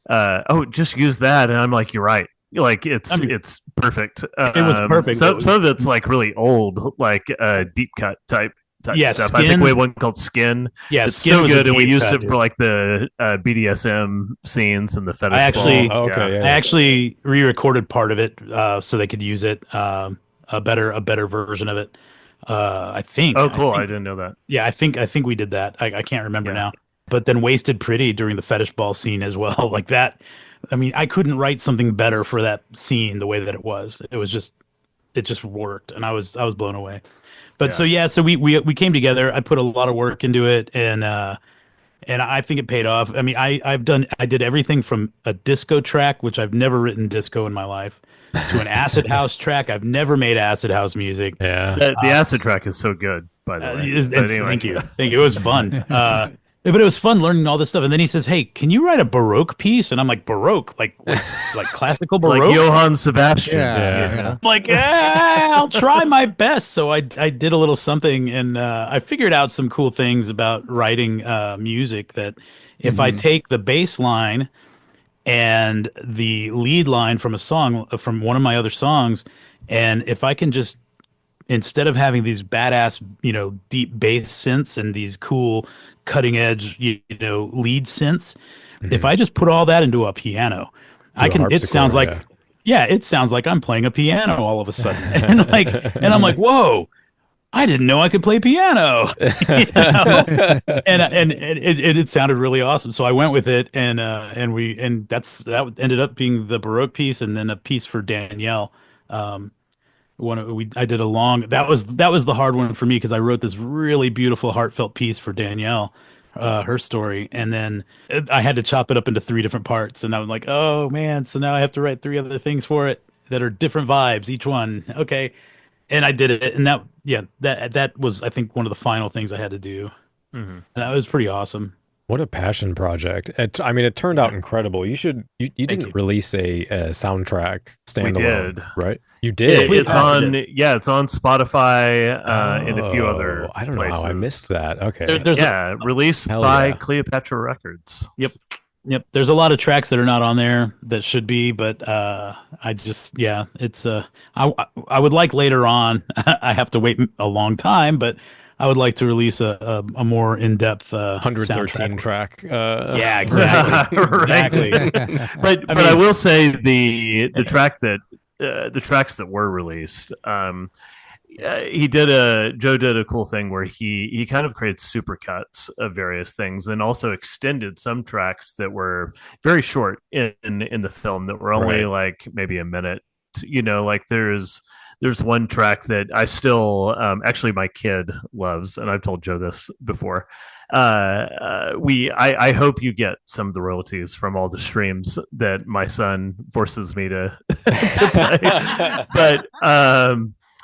Speaker 5: oh, just use that. And I'm like, you're right. Like it's perfect.
Speaker 4: It was perfect.
Speaker 5: Some of it's like really old, like deep cut type stuff.
Speaker 4: Skin.
Speaker 5: I think we had one called Skin.
Speaker 4: Yeah,
Speaker 5: it's
Speaker 4: Skin
Speaker 5: so
Speaker 4: was a
Speaker 5: good, and we
Speaker 4: deep
Speaker 5: used
Speaker 4: cut,
Speaker 5: it for like the BDSM scenes and the fetish.
Speaker 2: Oh, okay,
Speaker 4: I actually re-recorded part of it so they could use it, a better version of it. I think.
Speaker 5: Oh, cool! I didn't know that.
Speaker 4: Yeah, I think we did that. I can't remember now. But then Wasted Pretty during the fetish ball scene as well, like that. I mean, I couldn't write something better for that scene the way that it was. It just worked, and I was blown away. But so we came together. I put a lot of work into it, and I think it paid off. I mean, I did everything from a disco track, which I've never written disco in my life, to an acid house track. I've never made acid house music.
Speaker 2: Yeah,
Speaker 5: the acid track is so good, by the way. Anyway.
Speaker 4: Thank you. It was fun. But it was fun learning all this stuff. And then he says, "Hey, can you write a Baroque piece?" And I'm like, "Baroque, like classical Baroque,
Speaker 5: like Johann Sebastian."
Speaker 4: I'm like, I'll try my best. So I did a little something, and I figured out some cool things about writing music. That if I take the bass line and the lead line from a song from one of my other songs, and if I can just, instead of having these badass, deep bass synths and these cool cutting edge, lead synths, if I just put all that into a piano, it sounds like, it sounds like I'm playing a piano all of a sudden. and I'm like, whoa, I didn't know I could play piano. And it sounded really awesome. So I went with it, and that ended up being the Baroque piece, and then a piece for Danielle. I did a long, that was the hard one for me, because I wrote this really beautiful heartfelt piece for Danielle, her story, and then I had to chop it up into 3 different parts, and I was like, oh man, so now I have to write 3 other things for it that are different vibes each one. Okay. And I did it, and that was, I think, one of the final things I had to do. And that was pretty awesome.
Speaker 2: What a passion project. It turned out incredible. You didn't release a soundtrack standalone.
Speaker 5: We did.
Speaker 2: Right? You did?
Speaker 5: It's on Spotify and a few other
Speaker 2: I don't
Speaker 5: places.
Speaker 2: know how I missed that. Okay.
Speaker 5: Released by Cleopatra Records.
Speaker 4: Yep. There's a lot of tracks that are not on there that should be, but it's I would like later on, I have to wait a long time, but I would like to release a more in-depth
Speaker 2: 113 track.
Speaker 4: Yeah, exactly. Exactly.
Speaker 5: But I will say the track that the tracks that were released, Joe did a cool thing where he kind of created supercuts of various things, and also extended some tracks that were very short in the film that were only like maybe a minute. Like there's one track that I still actually my kid loves, and I've told Joe this before. I hope you get some of the royalties from all the streams that my son forces me to play. But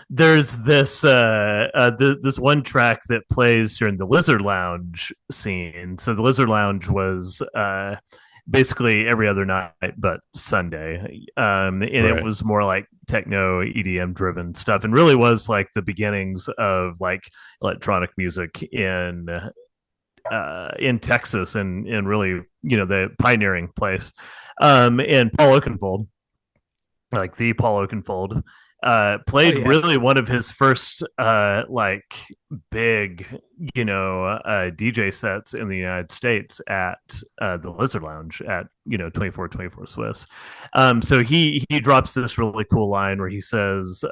Speaker 5: there's this one track that plays during the Lizard Lounge scene. So the Lizard Lounge was basically every other night but Sunday, and
Speaker 2: Right.
Speaker 5: it was more like techno EDM driven stuff, and really was like the beginnings of like electronic music in Texas, and really, the pioneering place. And Paul Oakenfold, like the Paul Oakenfold, played really one of his first like big, DJ sets in the United States at the Lizard Lounge at 2424 Swiss. So he drops this really cool line where he says,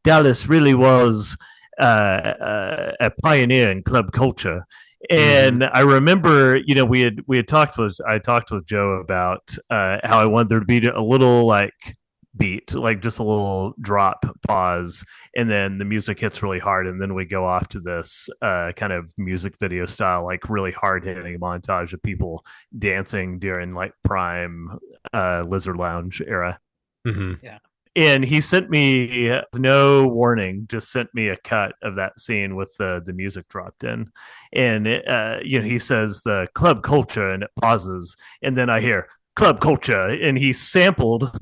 Speaker 5: Dallas really was a pioneer in club culture. And I remember, I talked with Joe about how I wanted there to be a little like beat, like just a little drop pause, and then the music hits really hard, and then we go off to this kind of music video style, like really hard hitting montage of people dancing during like prime Lizard Lounge era.
Speaker 4: Yeah.
Speaker 5: And he sent me no warning, just sent me a cut of that scene with the music dropped in. And, he says the club culture, and it pauses. And then I hear club culture. And he sampled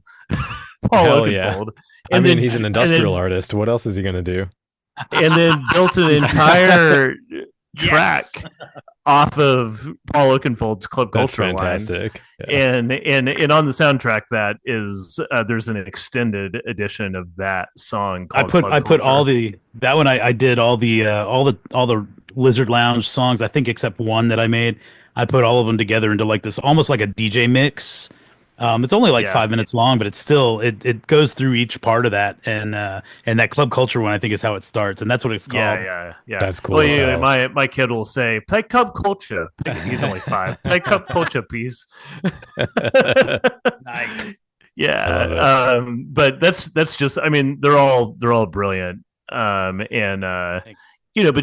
Speaker 5: Paul Oakenfold.
Speaker 2: Yeah. I mean, he's an industrial artist. What else is he going to do?
Speaker 5: And then built an entire track off of Paul Oakenfold's club culture line.
Speaker 2: That's fantastic.
Speaker 5: Yeah. And on the soundtrack that is there's an extended edition of that song called
Speaker 4: I put all the Lizard Lounge songs, I think, except one that I made. I put all of them together into like this, almost like a DJ mix. It's only like 5 minutes long, but it's still it goes through each part of that, and that club culture one, I think, is how it starts, and that's what it's called.
Speaker 5: Yeah.
Speaker 2: That's cool.
Speaker 5: Well, my kid will say, "Play club culture." He's only 5. Play club culture, please.
Speaker 4: Nice.
Speaker 5: Yeah. But that's just. I mean, they're all brilliant. But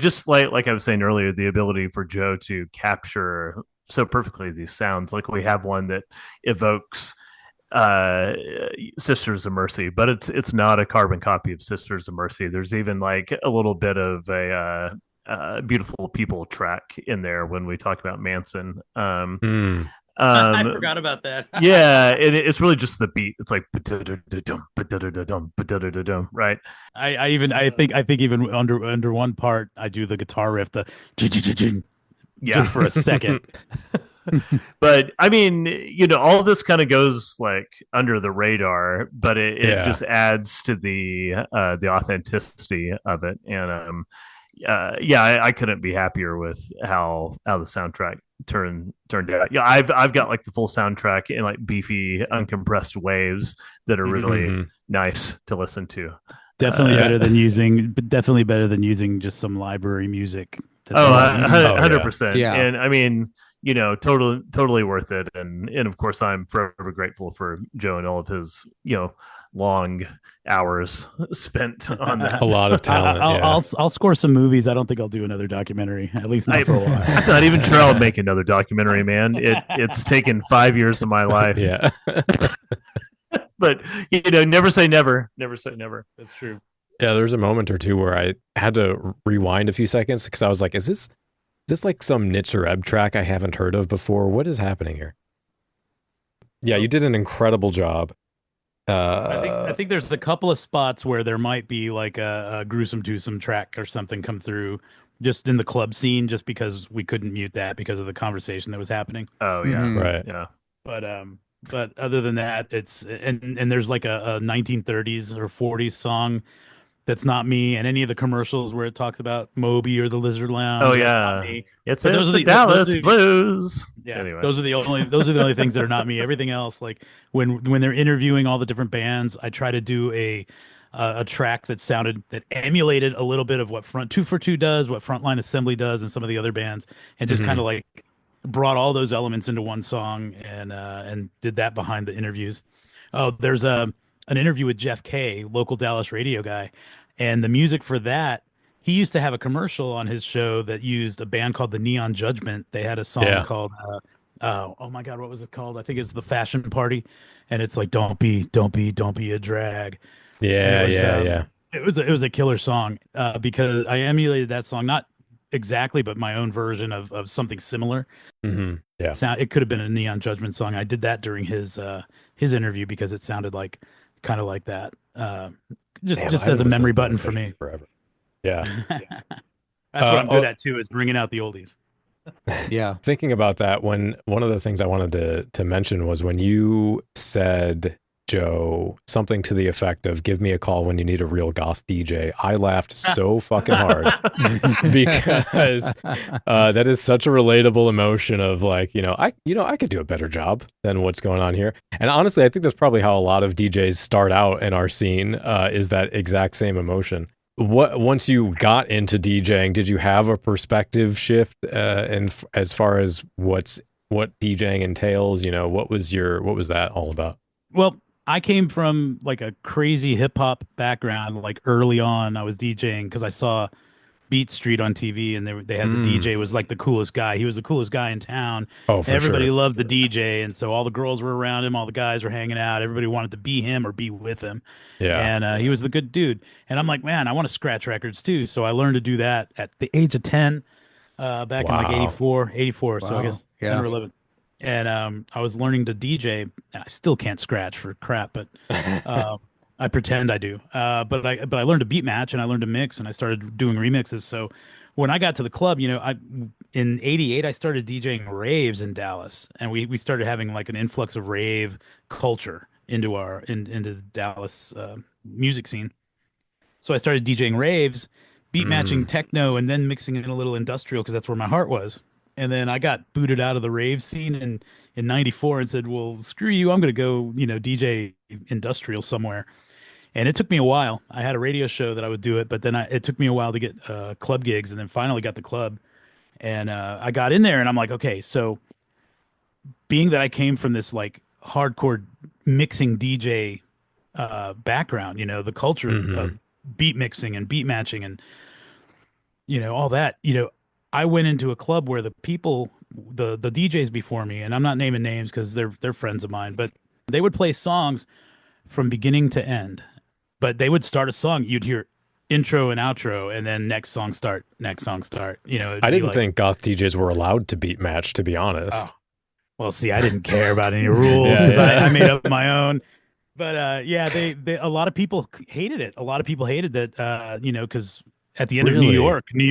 Speaker 5: just like I was saying earlier, the ability for Joe to capture so perfectly these sounds, like we have one that evokes Sisters of Mercy, but it's not a carbon copy of Sisters of Mercy. There's even like a little bit of a Beautiful People track in there when we talk about Manson.
Speaker 4: I forgot about that.
Speaker 5: Yeah, it's really just the beat. It's like right.
Speaker 4: I think even under one part, I do the guitar riff, the just for a second.
Speaker 5: But I mean, all of this kind of goes like under the radar, but it just adds to the authenticity of it. And I couldn't be happier with how the soundtrack turned out. Yeah, I've got like the full soundtrack in like beefy uncompressed waves that are really nice to listen to.
Speaker 4: Definitely better than using just some library music.
Speaker 5: 100%.
Speaker 6: Yeah.
Speaker 5: And I mean, totally worth it. And of course, I'm forever grateful for Joe and all of his, long hours spent on that.
Speaker 2: A lot of talent.
Speaker 4: I'll score some movies. I don't think I'll do another documentary, at least not for a while.
Speaker 5: I'm not even sure I'll make another documentary, man. It's taken 5 years of my life.
Speaker 2: Yeah.
Speaker 5: But never say never. Never say never.
Speaker 4: That's true.
Speaker 2: Yeah, there's a moment or two where I had to rewind a few seconds because I was like, is this like some Nitzer Ebb track I haven't heard of before? What is happening here? Yeah, you did an incredible job.
Speaker 4: I think there's a couple of spots where there might be like a gruesome twosome track or something come through just in the club scene, just because we couldn't mute that because of the conversation that was happening.
Speaker 5: Oh yeah,
Speaker 2: right.
Speaker 5: Yeah,
Speaker 4: but other than that, it's and there's like a 1930s or 40s song that's not me, and any of the commercials where it talks about Moby or the Lizard Lounge.
Speaker 5: Oh yeah,
Speaker 4: it's
Speaker 5: those are the Dallas Blues.
Speaker 4: Yeah,
Speaker 5: anyway.
Speaker 4: those are the only things that are not me. Everything else, like when they're interviewing all the different bands, I try to do a track that emulated a little bit of what Front 2 for 2 does, what Frontline Assembly does, and some of the other bands, and just kind of like brought all those elements into one song and did that behind the interviews. Oh, there's an interview with Jeff Kay, local Dallas radio guy, and the music for that, he used to have a commercial on his show that used a band called the Neon Judgment. They had a song called oh my God, what was it called? I think it's The Fashion Party, and it's like don't be a drag.
Speaker 2: Yeah.
Speaker 4: it was a killer song because I emulated that song, not exactly, but my own version of something similar.
Speaker 2: Yeah.
Speaker 4: It could have been a Neon Judgment song. I did that during his interview because it sounded like kind of like that. Just
Speaker 2: Damn, I
Speaker 4: just as
Speaker 2: haven't
Speaker 4: a
Speaker 2: listened
Speaker 4: memory
Speaker 2: to
Speaker 4: button
Speaker 2: Neon
Speaker 4: for
Speaker 2: Judgment
Speaker 4: me.
Speaker 2: forever. Yeah.
Speaker 4: That's what I'm good
Speaker 2: Oh,
Speaker 4: at too, is bringing out the oldies.
Speaker 6: Yeah.
Speaker 2: thinking about that, when one of the things I wanted to mention was when you said, Joe, something to the effect of "Give me a call when you need a real goth DJ." I laughed so fucking hard because that is such a relatable emotion of like, I could do a better job than what's going on here. And honestly, I think that's probably how a lot of DJs start out in our scene, is that exact same emotion. Once you got into DJing, did you have a perspective shift as far as what DJing entails? What was that all about?
Speaker 4: Well, I came from like a crazy hip hop background. Like early on, I was DJing because I saw Beat Street on TV, and they had the DJ was like the coolest guy. He was the coolest guy in town.
Speaker 2: Oh, for
Speaker 4: Everybody
Speaker 2: sure.
Speaker 4: loved the DJ, and so all the girls were around him, all the guys were hanging out. Everybody wanted to be him or be with him,
Speaker 2: Yeah.
Speaker 4: and he was the good dude. And I'm like, man, I want to scratch records too. So I learned to do that at the age of 10, back in like
Speaker 2: Wow.
Speaker 4: 84. So I
Speaker 6: Wow.
Speaker 4: guess 10
Speaker 6: Yeah.
Speaker 4: or 11. And I was learning to DJ. And I still can't scratch for crap, but I pretend I do. But I learned to beat match and I learned to mix and I started doing remixes. So when I got to the club, I in '88 I started DJing raves in Dallas, and we started having like an influx of rave culture into the Dallas music scene. So I started DJing raves, beat matching techno, and then mixing in a little industrial because that's where my heart was. And then I got booted out of the rave scene in '94 and said, "Well, screw you, I'm gonna go, DJ industrial somewhere." And it took me a while. I had a radio show that I would do it, but then it took me a while to get club gigs, and then finally got the club. And I got in there, and I'm like, okay, so being that I came from this like hardcore mixing DJ background, the culture of beat mixing and beat matching and all that, I went into a club where the people, the DJs before me, and I'm not naming names because they're friends of mine, but they would play songs from beginning to end. But they would start a song, you'd hear intro and outro, and then next song start, next song start.
Speaker 2: I didn't think goth DJs were allowed to beat match, to be honest.
Speaker 4: Oh, well, see, I didn't care about any rules because I made up my own. But yeah, they a lot of people hated it. A lot of people hated that, because at the end of New York by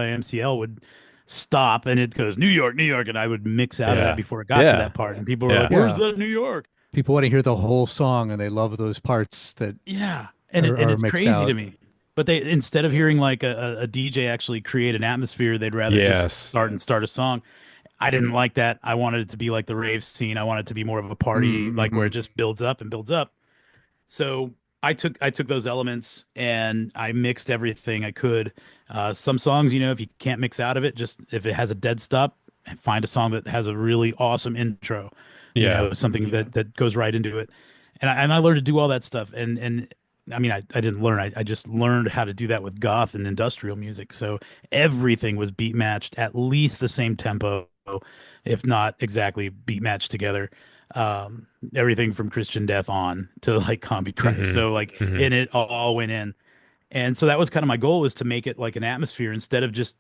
Speaker 4: MCL would stop and it goes New York, and I would mix out of that before it got to that part, and people were like, "Where's the New York?"
Speaker 6: People want to hear the whole song, and they love those parts that
Speaker 4: and
Speaker 6: are
Speaker 4: it's
Speaker 6: mixed
Speaker 4: crazy
Speaker 6: out.
Speaker 4: to me. But they, instead of hearing like a DJ actually create an atmosphere, they'd rather just start a song. I didn't like that. I wanted it to be like the rave scene. I wanted it to be more of a party, like where it just builds up and builds up. So I took those elements and I mixed everything I could. Some songs, if you can't mix out of it, just if it has a dead stop, find a song that has a really awesome intro. Something that goes right into it. And I learned to do all that stuff. And I mean, I didn't learn. I just learned how to do that with goth and industrial music. So everything was beat matched at least the same tempo, if not exactly beat matched together. Everything from Christian Death on to like Combi Christ. So like, and it all went in. And so that was kind of my goal, was to make it like an atmosphere instead of just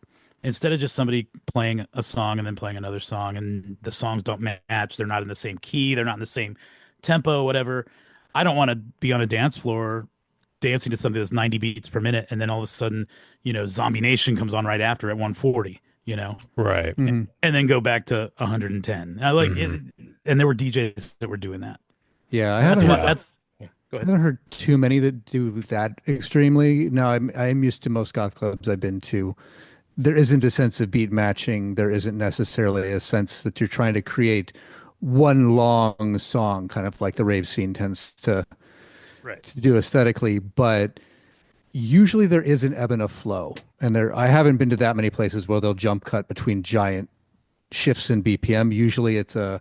Speaker 4: somebody playing a song and then playing another song and the songs don't match. They're not in the same key. They're not in the same tempo, whatever. I don't want to be on a dance floor dancing to something that's 90 beats per minute. And then all of a sudden, Zombie Nation comes on right after at 140,
Speaker 2: Right.
Speaker 4: and then go back to 110. I like it, and there were DJs that were doing that.
Speaker 6: Yeah, I
Speaker 4: Go
Speaker 6: haven't
Speaker 4: ahead.
Speaker 6: heard too many that do that extremely. No, I'm used to most goth clubs I've been to. There isn't a sense of beat matching. There isn't necessarily a sense that you're trying to create one long song, kind of like the rave scene tends to do aesthetically. But usually there is an ebb and a flow. And I haven't been to that many places where they'll jump cut between giant shifts in BPM. Usually it's an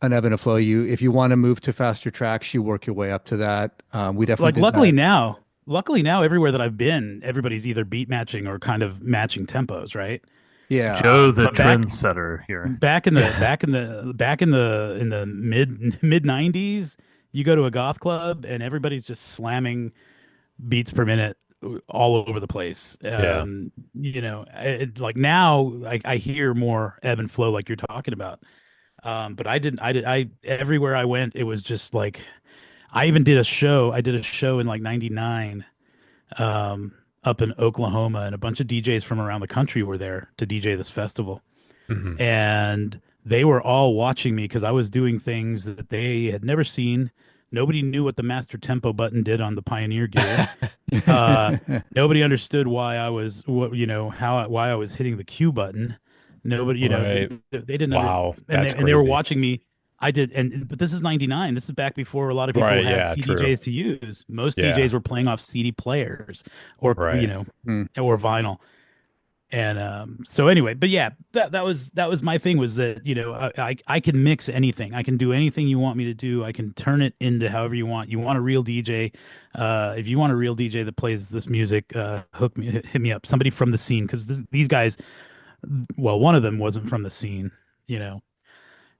Speaker 6: ebb and a flow. If you want to move to faster tracks, you work your way up to that. We definitely did
Speaker 4: luckily now everywhere that I've been, everybody's either beat matching or kind of matching tempos, right?
Speaker 6: Yeah.
Speaker 5: Joe the trendsetter here.
Speaker 4: Back in the mid '90s, you go to a goth club and everybody's just slamming beats per minute all over the place.
Speaker 2: Yeah.
Speaker 4: Like now I hear more ebb and flow like you're talking about. But I everywhere I went, it was just like, I even did a show. I did a show in like 99, up in Oklahoma, and a bunch of DJs from around the country were there to DJ this festival.
Speaker 2: Hmm.
Speaker 4: And they were all watching me because I was doing things that they had never seen. Nobody knew what the master tempo button did on the Pioneer gear. Uh, Nobody understood why I was, why I was hitting the Q button. Nobody,
Speaker 2: Right.
Speaker 4: they didn't
Speaker 2: Wow.
Speaker 4: and
Speaker 2: That's
Speaker 4: they were
Speaker 2: crazy.
Speaker 4: watching me. But this is 99. This is back before a lot of people
Speaker 2: Right.
Speaker 4: had
Speaker 2: Yeah. True.
Speaker 4: CDJs to use. Most
Speaker 2: Yeah.
Speaker 4: DJs were playing off CD players or,
Speaker 2: Right.
Speaker 4: or vinyl. And so anyway, but yeah, that was my thing, was that, I can mix anything. I can do anything you want me to do. I can turn it into however you want. You want a real DJ? If you want a real DJ that plays this music, hit me up. Somebody from the scene, because these guys, well, one of them wasn't from the scene,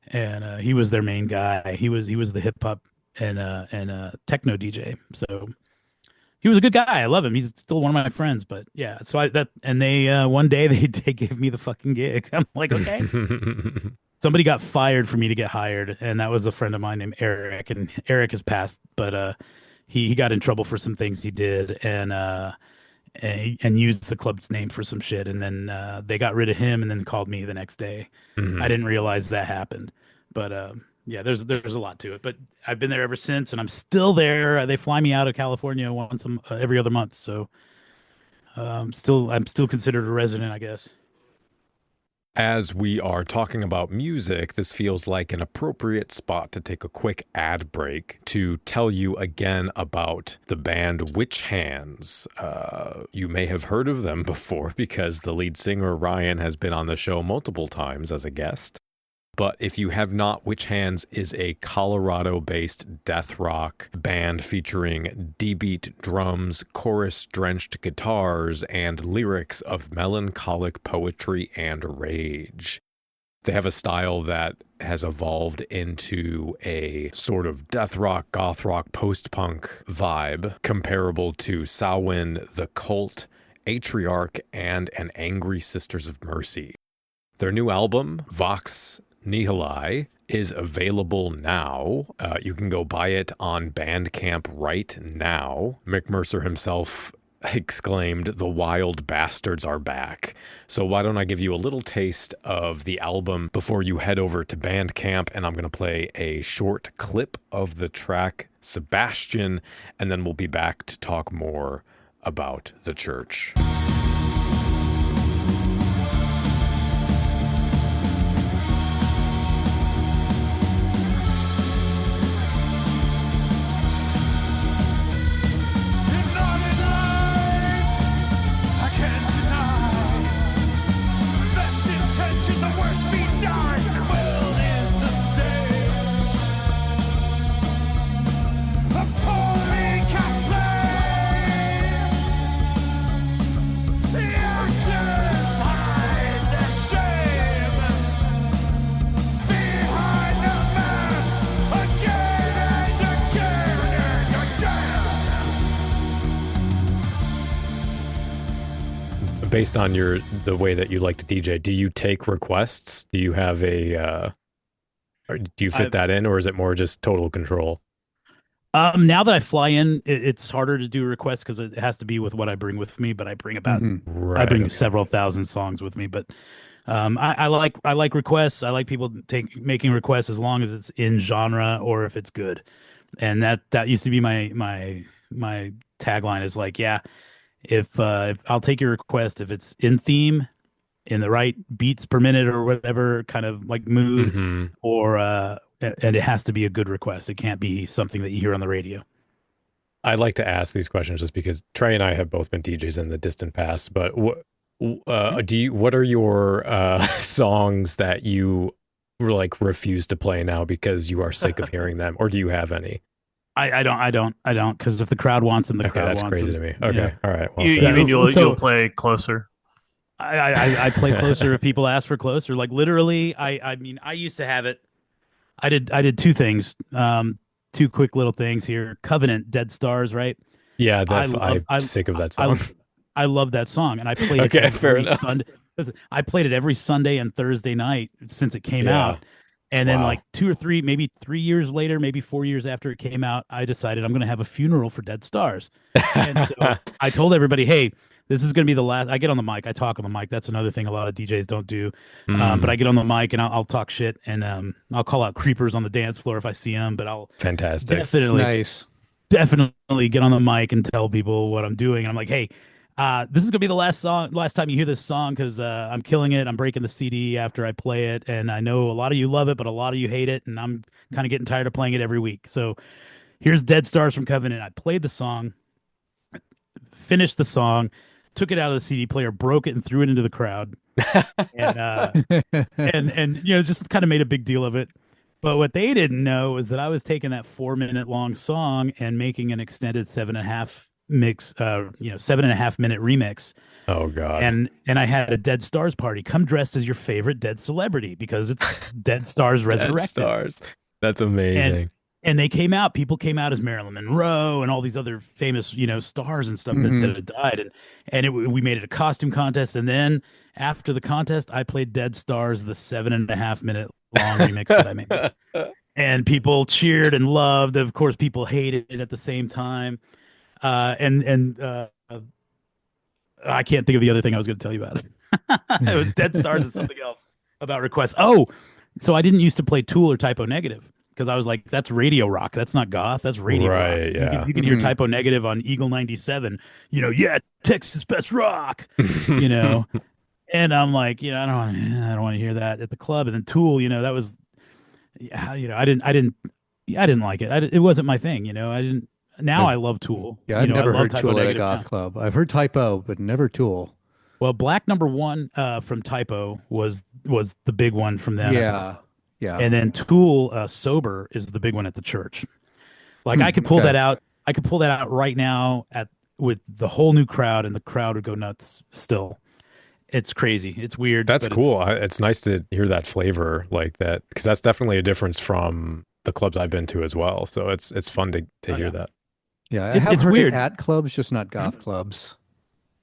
Speaker 4: and he was their main guy. He was the hip hop and techno DJ. So he was a good guy. I love him. He's still one of my friends. But yeah, so they one day they gave me the fucking gig. I'm like, okay. Somebody got fired for me to get hired, and that was a friend of mine named Eric. And Eric has passed, but he got in trouble for some things he did, and used the club's name for some shit. And then they got rid of him, and then called me the next day.
Speaker 2: Mhm.
Speaker 4: I didn't realize that happened, but yeah, there's a lot to it. But I've been there ever since, and I'm still there. They fly me out of California every other month, so I'm still considered a resident, I guess.
Speaker 2: As we are talking about music, this feels like an appropriate spot to take a quick ad break to tell you again about the band Witchhands. You may have heard of them before because the lead singer Ryan has been on the show multiple times as a guest. But if you have not, Witchhands is a Colorado-based death rock band featuring D-beat drums, chorus-drenched guitars, and lyrics of melancholic poetry and rage. They have a style that has evolved into a sort of death rock, goth rock, post-punk vibe comparable to Samhain, The Cult, Atriarch, and An Angry Sisters of Mercy. Their new album, Vox Nihili, is available now. You can go buy it on Bandcamp right now. Mick Mercer himself exclaimed, "The wild bastards are back." So why don't I give you a little taste of the album before you head over to Bandcamp, and I'm going to play a short clip of the track Sebastian, and then we'll be back to talk more about the church. Based on the way that you like to DJ, do you take requests? Do you have or do you fit that in, or is it more just total control?
Speaker 4: Now that I fly in, it's harder to do requests because it has to be with what I bring with me. But I bring
Speaker 2: Right,
Speaker 4: I bring
Speaker 2: okay.
Speaker 4: several thousand songs with me. But I like requests. I like people making requests as long as it's in genre or if it's good. And that used to be my tagline, is like, yeah, if I'll take your request if it's in theme, in the right beats per minute or whatever kind of like mood,
Speaker 2: Mm-hmm.
Speaker 4: or and it has to be a good request. It can't be something that you hear on the radio.
Speaker 2: I like to ask these questions just because Trey and I have both been DJs in the distant past. But what are your songs that you like refuse to play now because you are sick of hearing them, or do you have any?
Speaker 4: I don't, because if the crowd wants them, the
Speaker 2: Okay,
Speaker 4: crowd
Speaker 2: that's
Speaker 4: wants
Speaker 2: crazy
Speaker 4: them.
Speaker 2: to me. Okay,
Speaker 4: Yeah.
Speaker 2: all right. Well,
Speaker 5: You
Speaker 2: fair.
Speaker 5: mean you'll
Speaker 4: So-
Speaker 5: play closer?
Speaker 4: I play closer if people ask for closer. Like literally, I mean, I used to have it. I did two things. two quick little things here. Covenant, Dead Stars, right?
Speaker 2: Yeah,
Speaker 4: I
Speaker 2: that
Speaker 4: love
Speaker 2: I'm sick of that
Speaker 4: I
Speaker 2: song.
Speaker 4: I love that song, and I played it
Speaker 2: Okay, fair
Speaker 4: every
Speaker 2: enough.
Speaker 4: Sunday. Listen, I played it every Sunday and Thursday night since it came
Speaker 2: Yeah.
Speaker 4: out. And then like
Speaker 2: Wow.
Speaker 4: 2 or 3, maybe 3 years later, maybe 4 years after it came out, I decided I'm going to have a funeral for Dead Stars. And so I told everybody, hey, this is going to be the last. I get on the mic. I talk on the mic. That's another thing a lot of DJs don't do. But I
Speaker 2: Mm,
Speaker 4: get on the mic and I'll talk shit and I'll call out creepers on the dance floor if I see them. But I'll
Speaker 2: fantastic.
Speaker 4: definitely
Speaker 6: Nice.
Speaker 4: definitely get on the mic and tell people what I'm doing. And I'm like, hey, this is gonna be the last time you hear this song because I'm killing it. I'm breaking the CD after I play it, and I know a lot of you love it, but a lot of you hate it, and I'm kind of getting tired of playing it every week. So here's Dead Stars from Covenant. I played the song, finished the song, took it out of the CD player, broke it, and threw it into the crowd, and just kind of made a big deal of it. But what they didn't know was that I was taking that 4 minute long song and making an extended 7.5 minute remix.
Speaker 2: Oh God.
Speaker 4: And I had a Dead Stars party. Come dressed as your favorite dead celebrity because it's Dead Stars
Speaker 2: Dead
Speaker 4: Resurrected.
Speaker 2: Stars. That's amazing.
Speaker 4: And they came out. People came out as Marilyn Monroe and all these other famous, stars and stuff that had died. We made it a costume contest. And then after the contest, I played Dead Stars, the 7.5 minute long remix that I made. And people cheered and loved. Of course, people hated it at the same time. I can't think of the other thing I was going to tell you about it. It was Dead Stars and something else about requests. Oh, so I didn't used to play Tool or Typo Negative because I was like, that's radio rock. That's not goth. That's radio rock.
Speaker 2: Right, yeah.
Speaker 4: You can hear Typo Negative on Eagle 97. Yeah, Texas best rock. And I'm like, I don't want to hear that at the club. And then Tool, that was, I didn't like it. It wasn't my thing. I didn't. Now I love Tool.
Speaker 6: Yeah, I've never
Speaker 4: I love
Speaker 6: heard
Speaker 4: Typo
Speaker 6: Tool at a
Speaker 4: Negative
Speaker 6: goth
Speaker 4: now.
Speaker 6: club. I've heard Typo, but never Tool.
Speaker 4: Well, Black Number One from Typo was the big one from them.
Speaker 6: Yeah, yeah.
Speaker 4: And then Tool Sober is the big one at the church. Like I could pull
Speaker 6: okay.
Speaker 4: that out. I could pull that out right now with the whole new crowd, and the crowd would go nuts still. It's crazy. It's weird.
Speaker 2: That's
Speaker 4: but
Speaker 2: cool. It's nice to hear that flavor like that because that's definitely a difference from the clubs I've been to as well. So it's fun to hear that.
Speaker 6: Yeah, I have
Speaker 4: it's
Speaker 6: heard
Speaker 4: weird.
Speaker 6: it at clubs, just not goth clubs.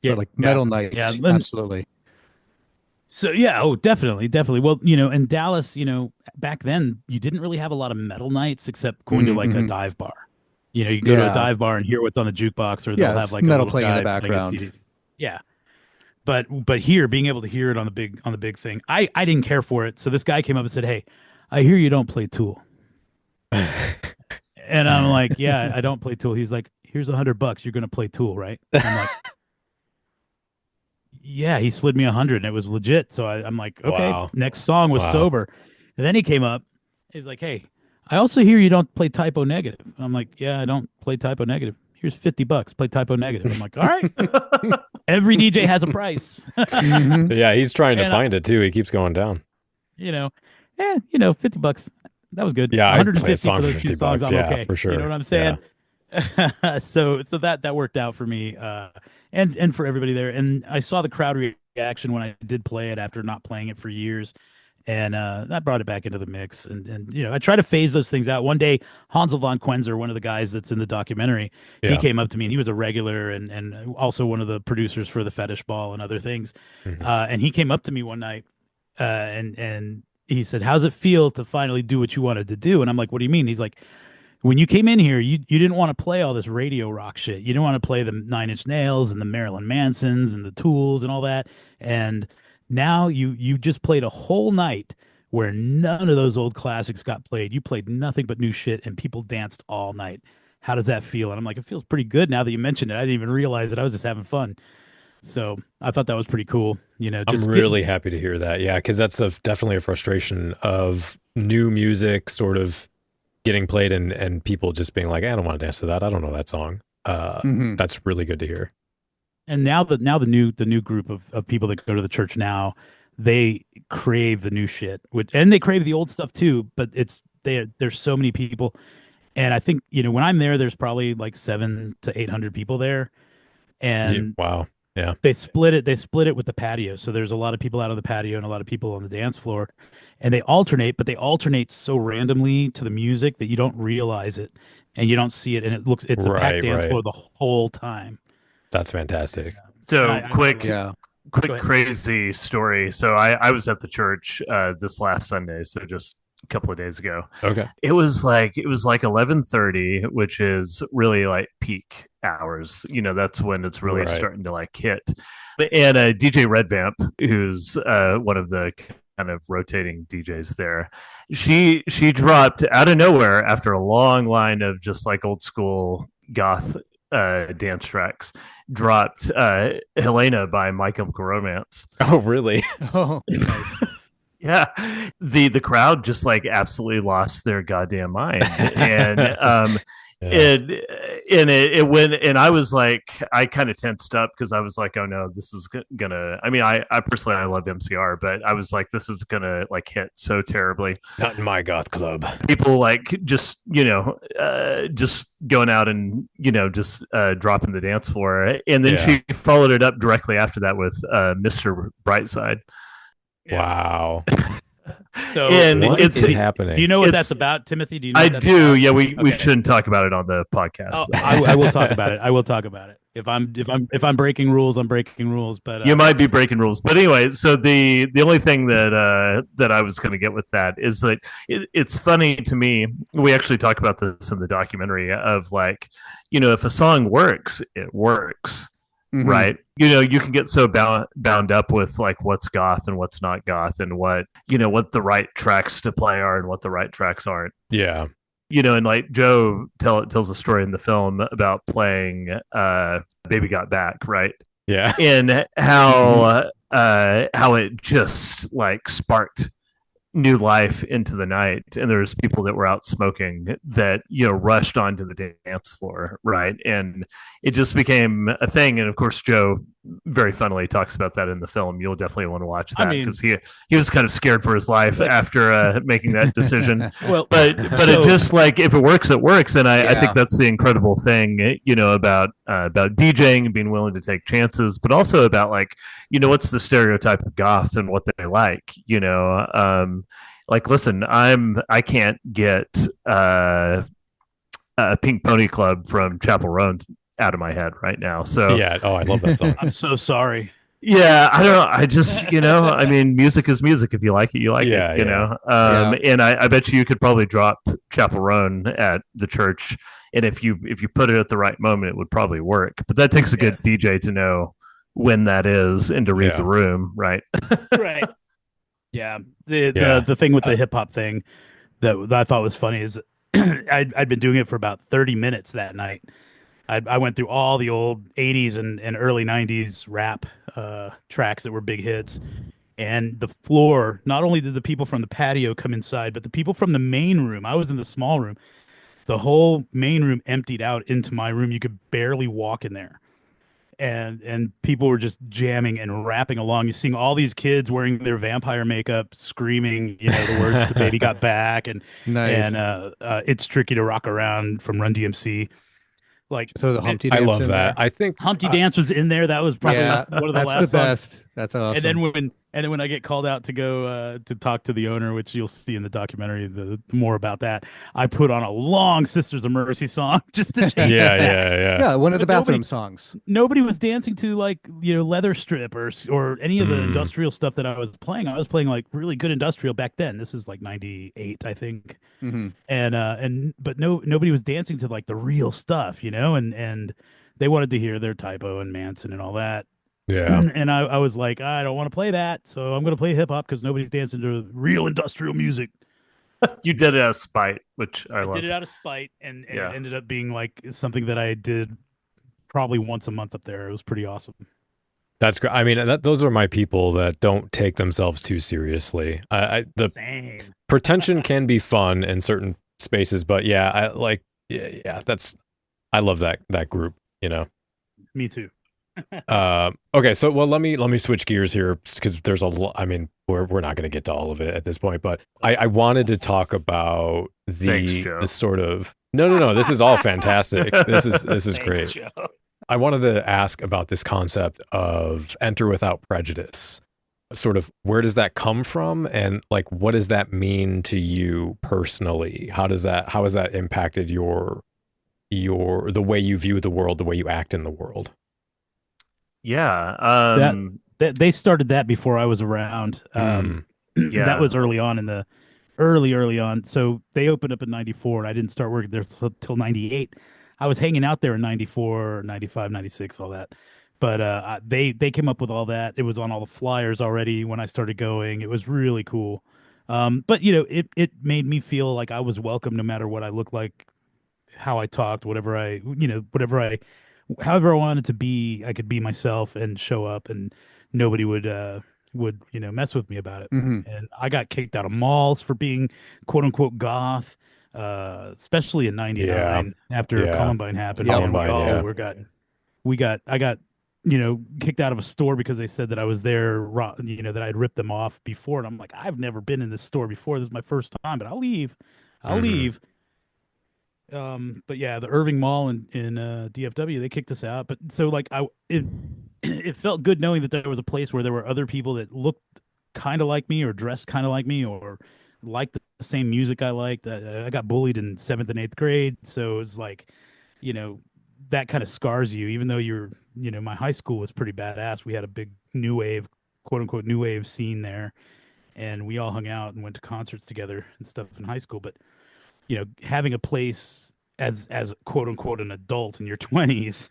Speaker 4: Yeah,
Speaker 6: But like metal nights,
Speaker 4: yeah.
Speaker 6: absolutely.
Speaker 4: So yeah, oh, definitely. Well, in Dallas, back then you didn't really have a lot of metal nights except going to like a dive bar. You go to a dive bar and hear what's on the jukebox, or they'll have like
Speaker 6: metal
Speaker 4: a little
Speaker 6: playing in
Speaker 4: guy
Speaker 6: the background.
Speaker 4: CDs. Yeah, but here, being able to hear it on the big thing, I didn't care for it. So this guy came up and said, "Hey, I hear you don't play Tool," and I'm like, "Yeah, I don't play Tool." He's like, "Here's $100. You're gonna play Tool, right?" And I'm like. Yeah, he slid me 100 and it was legit. So I'm like, okay,
Speaker 2: Wow.
Speaker 4: next song was
Speaker 2: Wow.
Speaker 4: Sober. And then he came up. He's like, hey, I also hear you don't play Typo Negative. I'm like, yeah, I don't play Typo Negative. Here's $50. Play Typo Negative. I'm like, all right. Every DJ has a price.
Speaker 2: Yeah, he's trying to
Speaker 4: And,
Speaker 2: find it too. He keeps going down.
Speaker 4: $50. That was good.
Speaker 2: Yeah, I'd play a
Speaker 4: 150
Speaker 2: song
Speaker 4: for
Speaker 2: for
Speaker 4: those two
Speaker 2: 50
Speaker 4: songs.
Speaker 2: bucks.
Speaker 4: I'm
Speaker 2: Yeah,
Speaker 4: okay.
Speaker 2: for sure.
Speaker 4: You know what I'm saying? So that worked out for me, and for everybody there. And I saw the crowd reaction when I did play it after not playing it for years, and that brought it back into the mix. And I try to phase those things out. One day, Hansel von Quenzer, one of the guys that's in the documentary, he came up to me, and he was a regular and also one of the producers for the Fetish Ball and other things. And he came up to me one night, and he said, "How's it feel to finally do what you wanted to do?" And I'm like, "What do you mean?" He's like, when you came in here, you didn't want to play all this radio rock shit. You didn't want to play the Nine Inch Nails and the Marilyn Mansons and the Tools and all that. And now you just played a whole night where none of those old classics got played. You played nothing but new shit, and people danced all night. How does that feel? And I'm like, it feels pretty good now that you mentioned it. I didn't even realize it. I was just having fun. So I thought that was pretty cool.
Speaker 2: I'm really happy to hear that. Yeah, because that's definitely a frustration of new music sort of getting played and people just being like, I don't want to dance to that. I don't know that song. That's really good to hear.
Speaker 4: And now the new group of people that go to the church now, they crave the new shit, and they crave the old stuff too. But there's so many people, and I think when I'm there's probably like 700 to 800 people there, and
Speaker 2: Wow. Yeah.
Speaker 4: They split it. They split it with the patio. So there's a lot of people out on the patio and a lot of people on the dance floor, and they alternate, but they alternate so randomly to the music that you don't realize it and you don't see it, and it's a packed
Speaker 2: Right,
Speaker 4: dance
Speaker 2: right.
Speaker 4: floor the whole time.
Speaker 2: That's fantastic.
Speaker 4: And
Speaker 5: So
Speaker 4: I
Speaker 5: quick,
Speaker 4: love it.
Speaker 6: Yeah.
Speaker 4: Go
Speaker 5: quick
Speaker 4: ahead.
Speaker 5: crazy story. So I was at the church this last Sunday, so just a couple of days ago.
Speaker 2: Okay.
Speaker 5: It was like 11:30, which is really like peak hours. That's when it's really
Speaker 2: Right.
Speaker 5: starting to like hit. And DJ Red Vamp, who's one of the kind of rotating DJs there, she dropped out of nowhere after a long line of just like old school goth dance tracks, dropped Helena by My Chemical Romance.
Speaker 2: Oh, really?
Speaker 6: Oh, nice.
Speaker 5: Yeah, the crowd just like absolutely lost their goddamn mind, and
Speaker 2: Yeah.
Speaker 5: it went, and I was like, I kind of tensed up because I was like, oh no, this is gonna. I mean, I personally I love MCR, but I was like, this is gonna like hit so terribly.
Speaker 2: Not in my goth club.
Speaker 5: People like just just going out and just dropping the dance floor, and then
Speaker 2: Yeah.
Speaker 5: she followed it up directly after that with Mr. Brightside.
Speaker 4: Yeah.
Speaker 2: Wow.
Speaker 4: So
Speaker 5: And
Speaker 2: What
Speaker 5: it's
Speaker 2: is happening?
Speaker 4: do you know what
Speaker 5: it's-
Speaker 4: that's about, Timothy? Do you know
Speaker 5: I
Speaker 4: what that's
Speaker 5: do.
Speaker 4: about?
Speaker 5: Yeah, we
Speaker 4: Okay.
Speaker 5: shouldn't talk about it on the podcast.
Speaker 4: Oh,
Speaker 5: though.
Speaker 4: I will talk about it. I will talk about it. If I'm breaking rules, I'm breaking rules. But
Speaker 5: You might be breaking rules, but anyway. So the only thing that I was going to get with that is that it's funny to me. We actually talk about this in the documentary of like, if a song works, it works,
Speaker 6: Mhm.
Speaker 5: right? You can get so bound up with like what's goth and what's not goth, and what the right tracks to play are and what the right tracks aren't.
Speaker 2: Yeah.
Speaker 5: And like Joe tells a story in the film about playing Baby Got Back, right?
Speaker 2: Yeah.
Speaker 5: And how it just like sparked new life into the night, and there's people that were out smoking that rushed onto the dance floor, right? And it just became a thing. And of course Joe very funnily talks about that in the film. You'll definitely want to watch that, because he was kind of scared for his life after making that decision.
Speaker 4: well,
Speaker 5: But it just like, if it works, it works. And I
Speaker 6: Yeah.
Speaker 5: think that's the incredible thing, about DJing and being willing to take chances, but also about like, what's the stereotype of goths and what they like, like, listen, I can't get Pink Pony Club from Chapel Roan out of my head right now. So
Speaker 2: Yeah. Oh, I love that song.
Speaker 4: I'm so sorry.
Speaker 5: yeah, I don't know. I just, I mean, music is music. If you like it, you like
Speaker 2: Yeah,
Speaker 5: it,
Speaker 2: yeah.
Speaker 5: And I bet you could probably drop Chapel Roan at the church. And if you put it at the right moment, it would probably work. But that takes a good DJ to know when that is and to read
Speaker 2: Yeah.
Speaker 5: the room, right?
Speaker 4: Right. Yeah. The
Speaker 2: Yeah.
Speaker 4: the thing with the hip hop thing that I thought was funny is I'd been doing it for about 30 minutes that night. I went through all the old 80s and early 90s rap tracks that were big hits. And the floor, not only did the people from the patio come inside, but the people from the main room, I was in the small room, the whole main room emptied out into my room. You could barely walk in there. And people were just jamming and rapping along. You're seeing all these kids wearing their vampire makeup, screaming, the words to Baby Got Back and
Speaker 6: Nice.
Speaker 4: It's Tricky to Rock Around from Run DMC. Like,
Speaker 6: So the Humpty
Speaker 2: I
Speaker 6: Dance
Speaker 2: love
Speaker 6: in
Speaker 2: that.
Speaker 6: there?
Speaker 2: I think
Speaker 4: Humpty Dance was in there. That was probably
Speaker 6: Yeah,
Speaker 4: one of the
Speaker 6: that's
Speaker 4: last
Speaker 6: the
Speaker 4: songs.
Speaker 6: best. That's awesome.
Speaker 4: And then when I get called out to go to talk to the owner, which you'll see in the documentary, the more about that, I put on a long Sisters of Mercy song just to change.
Speaker 6: yeah, one of the
Speaker 4: But nobody-
Speaker 6: bathroom songs.
Speaker 4: Nobody was dancing to like Leather Strip or any of the industrial stuff that I was playing. I was playing like really good industrial back then. This is like 98, I think.
Speaker 6: Mm-hmm.
Speaker 4: But nobody was dancing to like the real stuff, and they wanted to hear their Typo and Manson and all that.
Speaker 2: yeah.
Speaker 4: And I was like, I don't want to play that, so I'm going to play hip hop because nobody's dancing to real industrial music.
Speaker 5: You did it out of spite, which I
Speaker 4: I
Speaker 5: love.
Speaker 4: did it out of spite, and
Speaker 5: Yeah.
Speaker 4: it ended up being like something that I did probably once a month up there. It was pretty awesome.
Speaker 2: That's great. I mean, those are my people that don't take themselves too seriously. The
Speaker 4: Same.
Speaker 2: pretension can be fun in certain spaces, but yeah, I love that group,
Speaker 4: Me too.
Speaker 2: Okay, so let me switch gears here because there's a lot. I mean, we're not going to get to all of it at this point, but I wanted to talk about
Speaker 5: Thanks, Joe.
Speaker 2: the sort of no. This is all fantastic. This is
Speaker 4: Thanks,
Speaker 2: great.
Speaker 4: Joe.
Speaker 2: I wanted to ask about this concept of enter without prejudice. Sort of, where does that come from, and like, what does that mean to you personally? How has that impacted your the way you view the world, the way you act in the world?
Speaker 5: Yeah.
Speaker 4: That they started that before I was around.
Speaker 5: Yeah.
Speaker 4: That was early on in the early on. So they opened up in 94 and I didn't start working there till 98. I was hanging out there in 94, 95, 96, all that. But they came up with all that. It was on all the flyers already when I started going. It was really cool. But it made me feel like I was welcome no matter what I looked like, how I talked, however I wanted to be, I could be myself and show up, and nobody would mess with me about it.
Speaker 6: Mhm.
Speaker 4: And I got kicked out of malls for being quote unquote goth, especially in '99 after
Speaker 2: Yeah.
Speaker 4: Columbine happened.
Speaker 6: Yep.
Speaker 4: And
Speaker 2: Columbine,
Speaker 4: I got kicked out of a store because they said that I was there, that I'd ripped them off before, and I'm like, I've never been in this store before. This is my first time, but I'll leave. I'll
Speaker 2: Mhm.
Speaker 4: leave. But yeah, the Irving Mall in DFW, they kicked us out. But so like it felt good knowing that there was a place where there were other people that looked kind of like me or dressed kind of like me or liked the same music I liked. I got bullied in 7th and 8th grade, so it's like, that kind of scars you, even though my high school was pretty badass. We had a big new wave, quote unquote, new wave scene there, and we all hung out and went to concerts together and stuff in high school. But having a place as quote unquote an adult in your 20s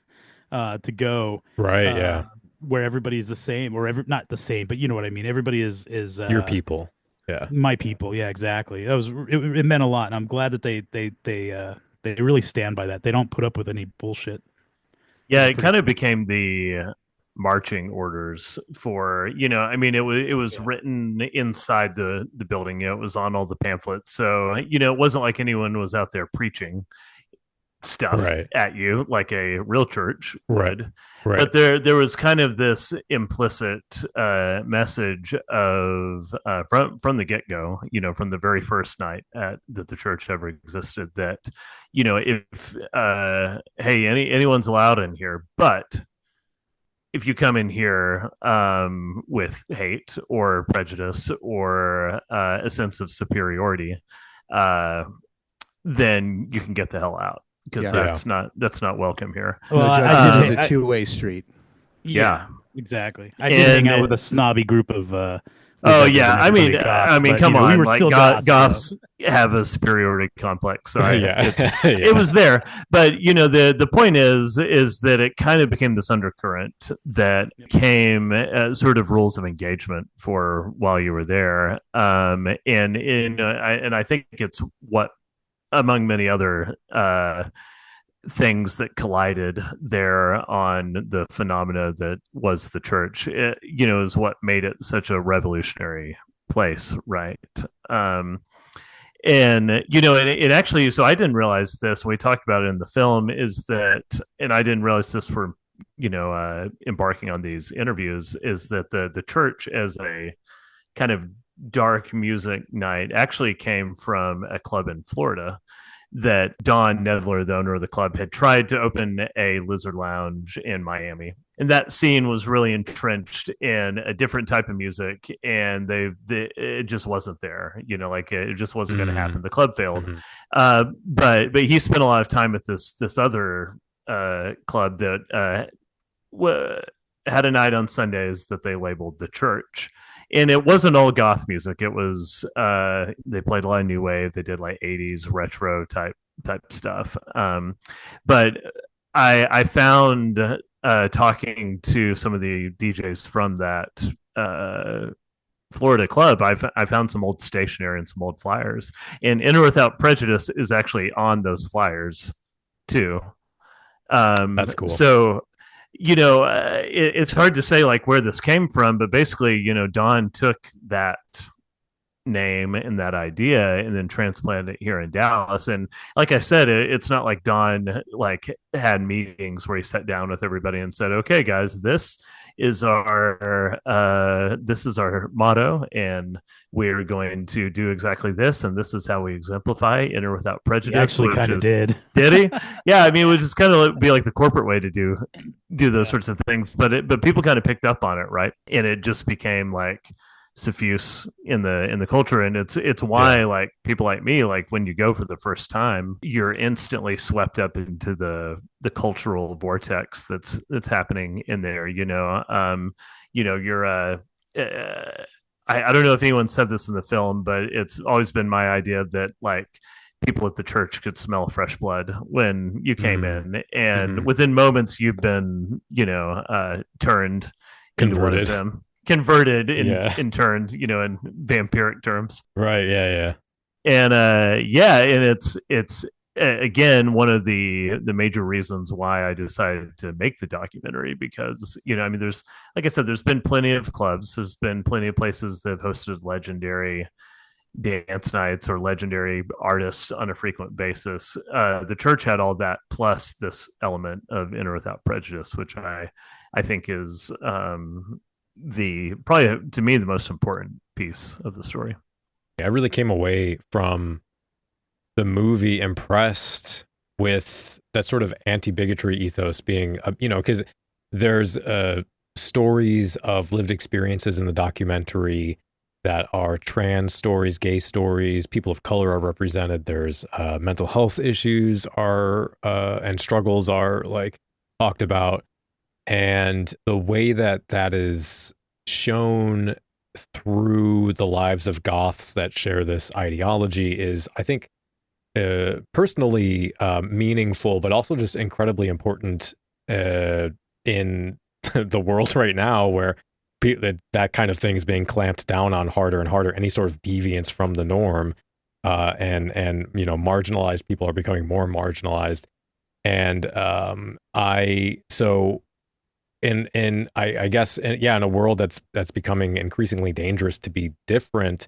Speaker 4: to go,
Speaker 2: Right. Yeah.
Speaker 4: where everybody's the same, or not the same, but you know what I mean. Everybody is
Speaker 2: Your people. Yeah.
Speaker 4: my people. Yeah, exactly. It meant a lot, and I'm glad that they really stand by that. They don't put up with any bullshit.
Speaker 5: Yeah, it kind of became the marching orders for, it was written inside the building. It was on all the pamphlets. So, it wasn't like anyone was out there preaching stuff at you like a real church would.
Speaker 2: Right.
Speaker 5: But there was kind of this implicit message of from the get-go, from the very first night that the church ever existed, that if hey, anyone's allowed in here, but if you come in here with hate or prejudice or a sense of superiority, then you can get the hell out, because that's not welcome here.
Speaker 4: Well,
Speaker 6: No judgment is a two-way street.
Speaker 5: Yeah,
Speaker 4: exactly. I did hang out with a snobby group of.
Speaker 5: Oh yeah, I mean, come on,
Speaker 4: we were
Speaker 5: like
Speaker 4: still
Speaker 5: goths have a superiority complex. So it was there, but the point is that it kind of became this undercurrent that came as sort of rules of engagement for while you were there, and I think it's what, among many other things that collided there on the phenomena that was the church, is what made it such a revolutionary place, right? And it actually, so I didn't realize this, and we talked about it in the film, is that, and I didn't realize this for embarking on these interviews, is that the church as a kind of dark music night actually came from a club in Florida that Don Nedler, the owner of the club, had tried to open a lizard lounge in Miami. And that scene was really entrenched in a different type of music, and it just wasn't there. It just wasn't going to happen. The club failed. But he spent a lot of time at this other club that had a night on Sundays that they labeled the church. And it wasn't all goth music. It was they played a lot of new wave. They did like 80s retro type stuff. But I found talking to some of the DJs from that Florida club, I found some old stationery and some old flyers. And Enter Without Prejudice is actually on those flyers too.
Speaker 2: That's cool.
Speaker 5: So it's hard to say like where this came from, but basically, Don took that name and that idea and then transplant it here in Dallas. And like I said, it's not like Don like had meetings where he sat down with everybody and said, okay, guys, this is our motto, and we're going to do exactly this, and this is how we exemplify enter without
Speaker 4: He
Speaker 5: prejudice.
Speaker 4: actually kind of did.
Speaker 5: Did he? Yeah, I mean, it would just kind of be like the corporate way to do those sorts of things, but people kind of picked up on it, right? And it just became like suffuse in the culture, and it's why like people like me, like when you go for the first time, you're instantly swept up into the cultural vortex that's happening in there. You're I don't know if anyone said this in the film, but it's always been my idea that like people at the church could smell fresh blood when you came in, and within moments you've been turned into one of them. Converted in turns, in vampiric terms.
Speaker 2: Right. Yeah.
Speaker 5: And and it's again one of the major reasons why I decided to make the documentary, because I mean, there's, like I said, there's been plenty of clubs, there's been plenty of places that have hosted legendary dance nights or legendary artists on a frequent basis. The church had all that plus this element of enter without prejudice, which I think is the probably to me the most important piece of the story.
Speaker 2: I really came away from the movie impressed with that sort of anti-bigotry ethos being, because there's stories of lived experiences in the documentary that are trans stories, gay stories, people of color are represented. There's mental health issues and struggles are like talked about. And the way that is shown through the lives of Goths that share this ideology is, I think, personally meaningful, but also just incredibly important in the world right now, where that kind of thing is being clamped down on harder and harder. Any sort of deviance from the norm, and marginalized people are becoming more marginalized. And I guess, in a world that's becoming increasingly dangerous to be different,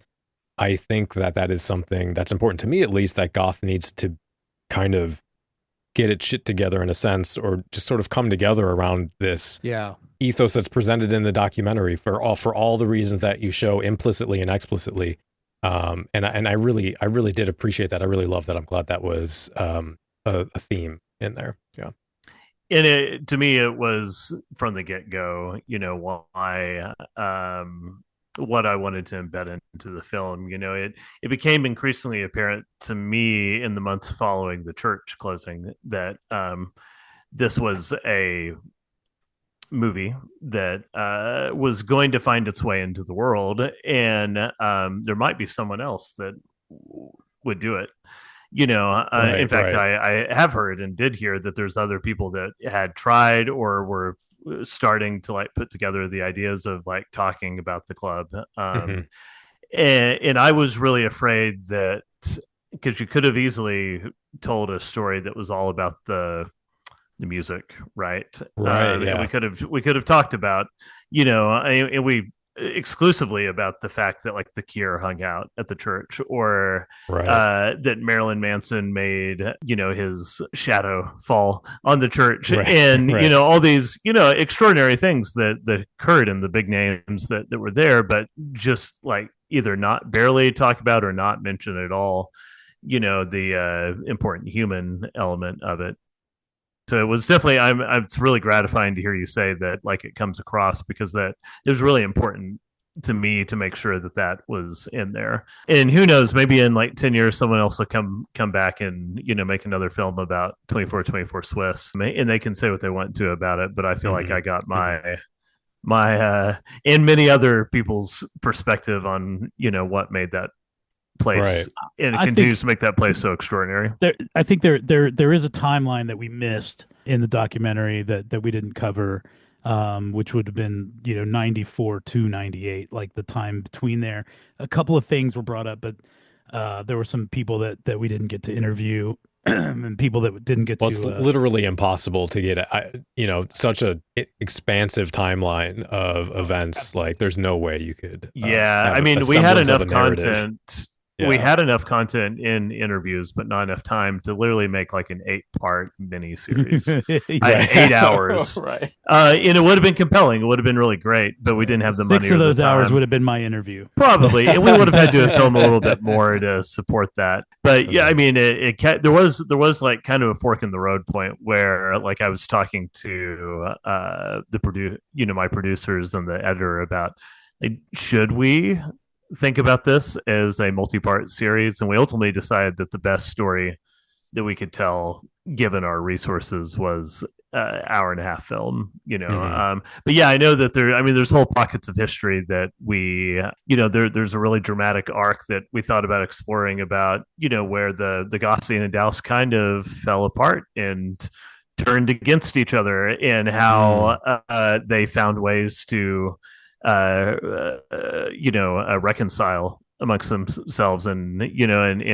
Speaker 2: I think that is something that's important to me, at least, that Goth needs to kind of get its shit together in a sense, or just sort of come together around this ethos that's presented in the documentary for all the reasons that you show implicitly and explicitly. And I really did appreciate that. I really love that. I'm glad that was a theme in there. Yeah.
Speaker 5: And to me, it was from the get-go, why what I wanted to embed into the film. It became increasingly apparent to me in the months following the church closing that this was a movie that was going to find its way into the world, and there might be someone else that would do it. In fact, I have heard and did hear that there's other people that had tried or were starting to like put together the ideas of like talking about the club. And I was really afraid that, because you could have easily told a story that was all about the music, right? And we could have talked about, and we exclusively about the fact that like the Cure hung out at the church, or that Marilyn Manson made his shadow fall on the church, and all these extraordinary things that occurred in the big names that were there, but just like either not barely talk about or not mention at all the important human element of it. So it was definitely, it's really gratifying to hear you say that, like, it comes across, because that it was really important to me to make sure that was in there. And who knows, maybe in like 10 years, someone else will come back and, make another film about 2424 Swiss, and they can say what they want to about it. But I feel like I got my and many other people's perspective on, what made that place, and it continues to make that place so extraordinary.
Speaker 4: I think there is a timeline that we missed in the documentary that we didn't cover, which would have been 94 to 98, like the time between there. A couple of things were brought up, but there were some people that we didn't get to interview and people that didn't get
Speaker 2: Well, it's
Speaker 4: to.
Speaker 2: literally impossible to get, such a expansive timeline of events. Like, there's no way you could.
Speaker 5: Yeah,
Speaker 2: Have
Speaker 5: I mean,
Speaker 2: a
Speaker 5: we had
Speaker 2: semblance of
Speaker 5: enough
Speaker 2: a narrative.
Speaker 5: content. We
Speaker 2: Yeah.
Speaker 5: had enough content in interviews, but not enough time to literally make like an 8-part mini series. I had 8 hours,
Speaker 2: Right.
Speaker 5: and it would have been compelling. It would have been really great, but we didn't have the money
Speaker 4: 6
Speaker 5: or
Speaker 4: of
Speaker 5: the
Speaker 4: those hours
Speaker 5: time.
Speaker 4: would have been my interview.
Speaker 5: Probably, and we would have had to have filmed a little bit more to support that. But yeah, I mean, there was like kind of a fork in the road point where like I was talking to my producers and the editor about, like, should we think about this as a multi-part series, and we ultimately decided that the best story that we could tell given our resources was hour and a half film, but yeah, I know that there's whole pockets of history that we, there's a really dramatic arc that we thought about exploring about, where the Goth scene in Dallas kind of fell apart and turned against each other, and how they found ways to reconcile amongst themselves. And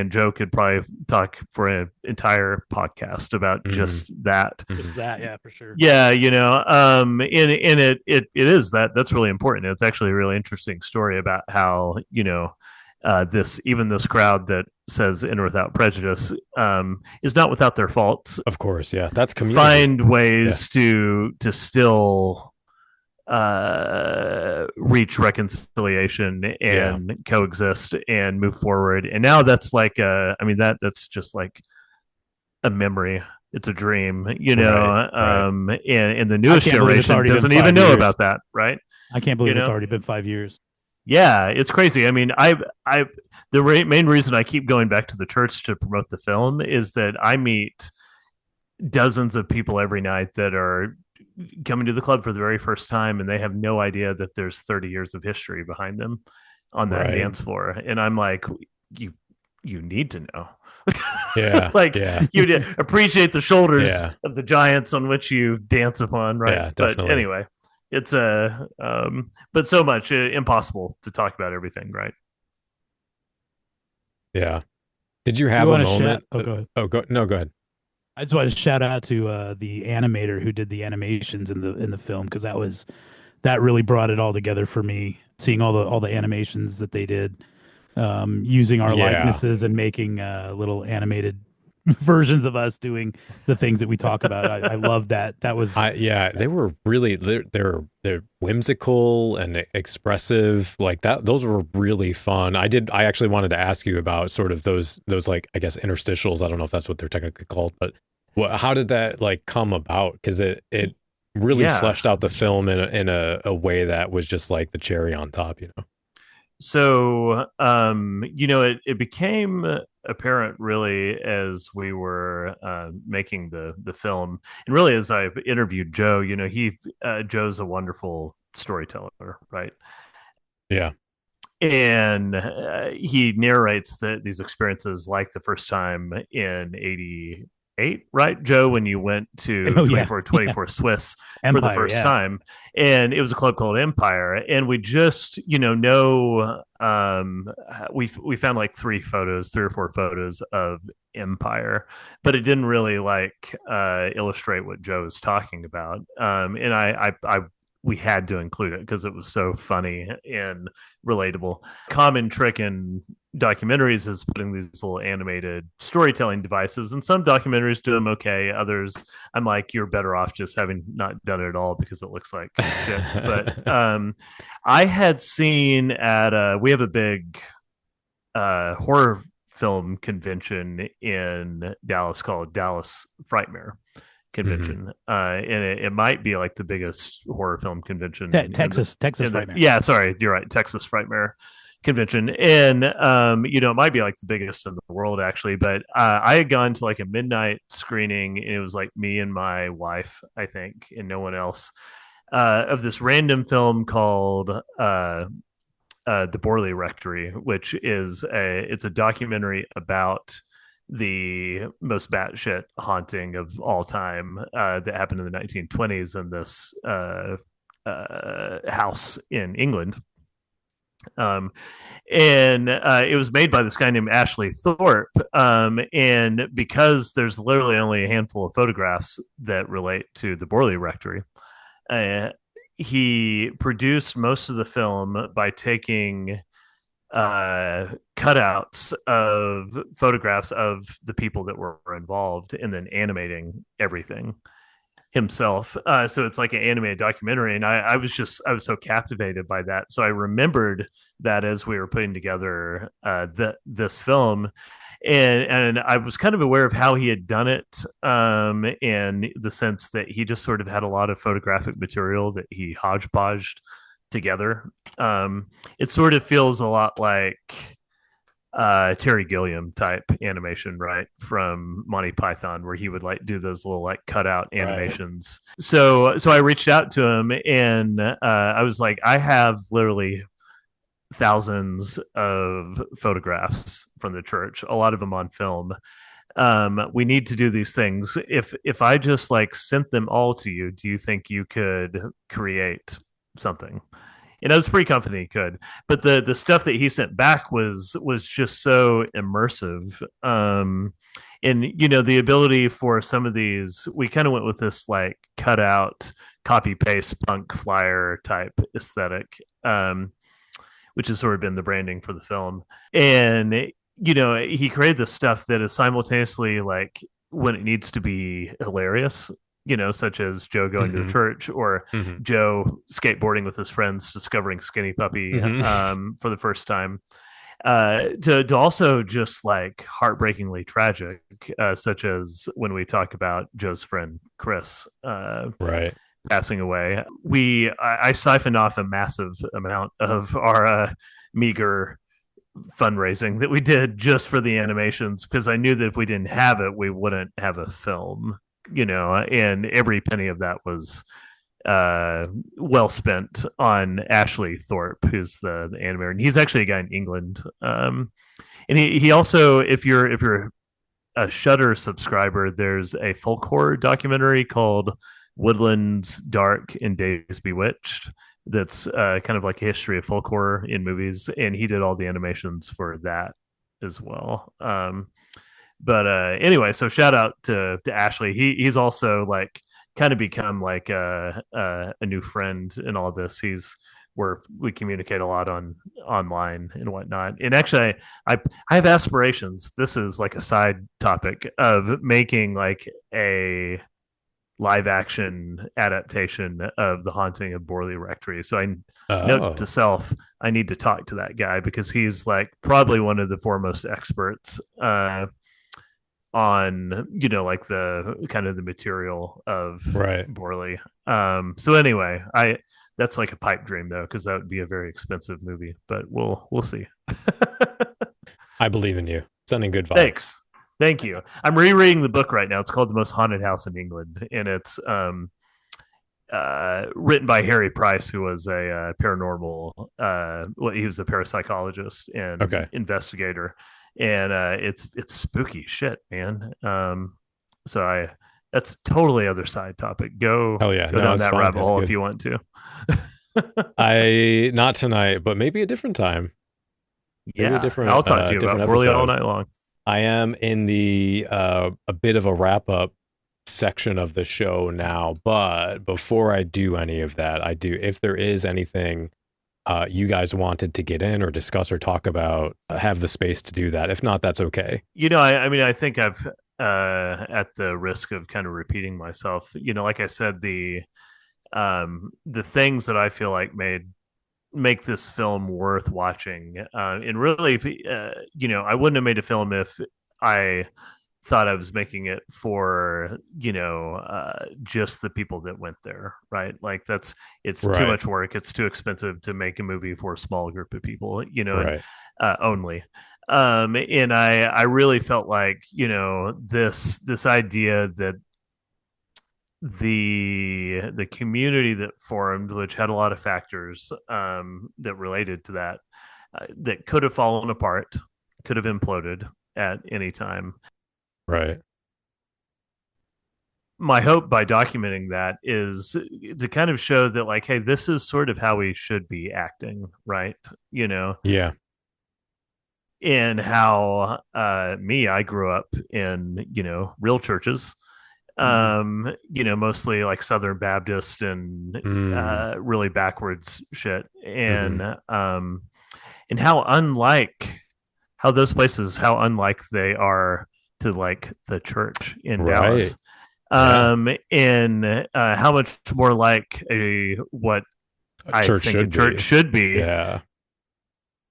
Speaker 5: Joe could probably talk for an entire podcast about just that.
Speaker 4: Just that, yeah, for sure.
Speaker 5: Yeah, and it is that's really important. It's actually a really interesting story about how, this crowd that says In or Without Prejudice is not without their faults.
Speaker 2: Of course, yeah. That's community.
Speaker 5: Find ways to still reach reconciliation and coexist and move forward. And now that's like that's just like a memory. It's a dream,
Speaker 2: Right.
Speaker 5: And the newest generation doesn't even know about that, right?
Speaker 4: I can't believe it's already been 5 years.
Speaker 5: Yeah, it's crazy. I mean, main reason I keep going back to the church to promote the film is that I meet dozens of people every night that are coming to the club for the very first time, and they have no idea that there's 30 years of history behind them on that dance floor. And I'm like, you need to know.
Speaker 2: Yeah.
Speaker 5: You appreciate the shoulders of the giants on which you dance upon, right?
Speaker 2: Yeah, definitely.
Speaker 5: But anyway, it's but so much impossible to talk about everything, right?
Speaker 2: Yeah. Did you have a moment?
Speaker 4: Go ahead.
Speaker 2: Go ahead.
Speaker 4: I just want to shout out to the animator who did the animations in the film, because that really brought it all together for me. Seeing all the animations that they did, using our likenesses and making little animated versions of us doing the things that we talk about. I love that. That was
Speaker 2: they were really they're whimsical and expressive like that. Those were really fun. I actually wanted to ask you about sort of those like, I guess, interstitials. I don't know if that's what they're technically called, but how did that like come about? Because it really fleshed out the film in a way that was just like the cherry on top,
Speaker 5: So, it became apparent really as we were making the film, and really as I interviewed Joe. Joe's a wonderful storyteller, right?
Speaker 2: Yeah.
Speaker 5: And he narrates these experiences like the first time in '88, right, Joe, when you went to 2424 Swiss
Speaker 4: Empire,
Speaker 5: for the first time, and it was a club called Empire, and we just we found like 3 or 4 photos of Empire, but it didn't really like illustrate what Joe was talking about, and I we had to include it because it was so funny and relatable. Common trick in documentaries is putting these little animated storytelling devices, and some documentaries do them okay. Others, I'm like, you're better off just having not done it at all because it looks like shit. But I had seen we have a big horror film convention in Dallas called Dallas Frightmare Convention, and it might be like the biggest horror film convention.
Speaker 4: Texas Frightmare.
Speaker 5: Yeah, sorry, you're right, Texas Frightmare Convention, and it might be like the biggest in the world actually. But I had gone to like a midnight screening, and it was like me and my wife, I think, and no one else, of this random film called the Borley Rectory, which is it's a documentary about the most batshit haunting of all time that happened in the 1920s in this house in England. Um, and it was made by this guy named Ashley Thorpe. And because there's literally only a handful of photographs that relate to the Borley Rectory, uh, he produced most of the film by taking cutouts of photographs of the people that were involved and then animating everything himself. So it's like an animated documentary, and I was so captivated by that. So I remembered that as we were putting together this film, and I was kind of aware of how he had done it, in the sense that he just sort of had a lot of photographic material that he hodgepodged together. It sort of feels a lot like Terry Gilliam type animation, right, from Monty Python, where he would like do those little like cutout animations. Right. So I reached out to him, and I was like, I have literally thousands of photographs from the church, a lot of them on film. We need to do these things. If I just like sent them all to you, do you think you could create something? And I was pretty confident he could. But the stuff that he sent back was just so immersive. And the ability for some of these, we kind of went with this like cut out, copy paste punk flyer type aesthetic, which has sort of been the branding for the film. And he created this stuff that is simultaneously like when it needs to be hilarious, such as Joe going to church, or Joe skateboarding with his friends, discovering Skinny Puppy for the first time, to also just like heartbreakingly tragic, such as when we talk about Joe's friend Chris
Speaker 2: right
Speaker 5: passing away. I siphoned off a massive amount of our meager fundraising that we did just for the animations, because I knew that if we didn't have it, we wouldn't have a film. And every penny of that was well spent on Ashley Thorpe, who's the animator, and he's actually a guy in England. And he also, if you're a Shudder subscriber, there's a folk horror documentary called Woodlands Dark and Days Bewitched that's kind of like a history of folk horror in movies, and he did all the animations for that as well. But anyway, so shout out to Ashley. He's also like kind of become like a new friend in all this. We communicate a lot online and whatnot. And actually, I have aspirations. This is like a side topic of making like a live action adaptation of The Haunting of Borley Rectory. So note to self, I need to talk to that guy, because he's like probably one of the foremost experts on like the kind of the material of Borley. So anyway, that's like a pipe dream though, because that would be a very expensive movie, but we'll see.
Speaker 2: I believe in you. Sending good vibes.
Speaker 5: Thanks. Thank you. I'm rereading the book right now. It's called The Most Haunted House in England, and it's written by Harry Price, who was a paranormal. He was a parapsychologist and investigator, and it's spooky shit, man. So that's totally other side topic. Go down that rabbit hole if you want to.
Speaker 2: Not tonight, but maybe a different time.
Speaker 5: Maybe I'll talk to you about Borley all night long.
Speaker 2: I am in the a bit of a wrap up section of the show now, but before I do any of that, if there is anything you guys wanted to get in or discuss or talk about, have the space to do that. If not, that's okay.
Speaker 5: I mean, I think I've at the risk of kind of repeating myself, like I said, the things that I feel like make this film worth watching, and really, I wouldn't have made a film if I thought I was making it for just the people that went there, right? Like it's too much work. It's too expensive to make a movie for a small group of people, and, only. And I really felt like this idea that the community that formed, which had a lot of factors that related to that, that could have fallen apart, could have imploded at any time.
Speaker 2: Right.
Speaker 5: my hope by documenting that is to kind of show that, like, hey, this is sort of how we should be acting, right? You know,
Speaker 2: Yeah.
Speaker 5: and how I grew up in, real churches,
Speaker 4: Mhm.
Speaker 5: mostly like Southern Baptist and
Speaker 2: Mm,
Speaker 5: really backwards shit.
Speaker 2: hmm.
Speaker 5: And how those places, how unlike they are to like the church in
Speaker 2: Right.
Speaker 5: Dallas.
Speaker 2: Yeah.
Speaker 5: And how much more like a what
Speaker 2: A
Speaker 5: I
Speaker 2: church
Speaker 5: think a
Speaker 2: should
Speaker 5: church
Speaker 2: be.
Speaker 5: should be,
Speaker 2: Yeah.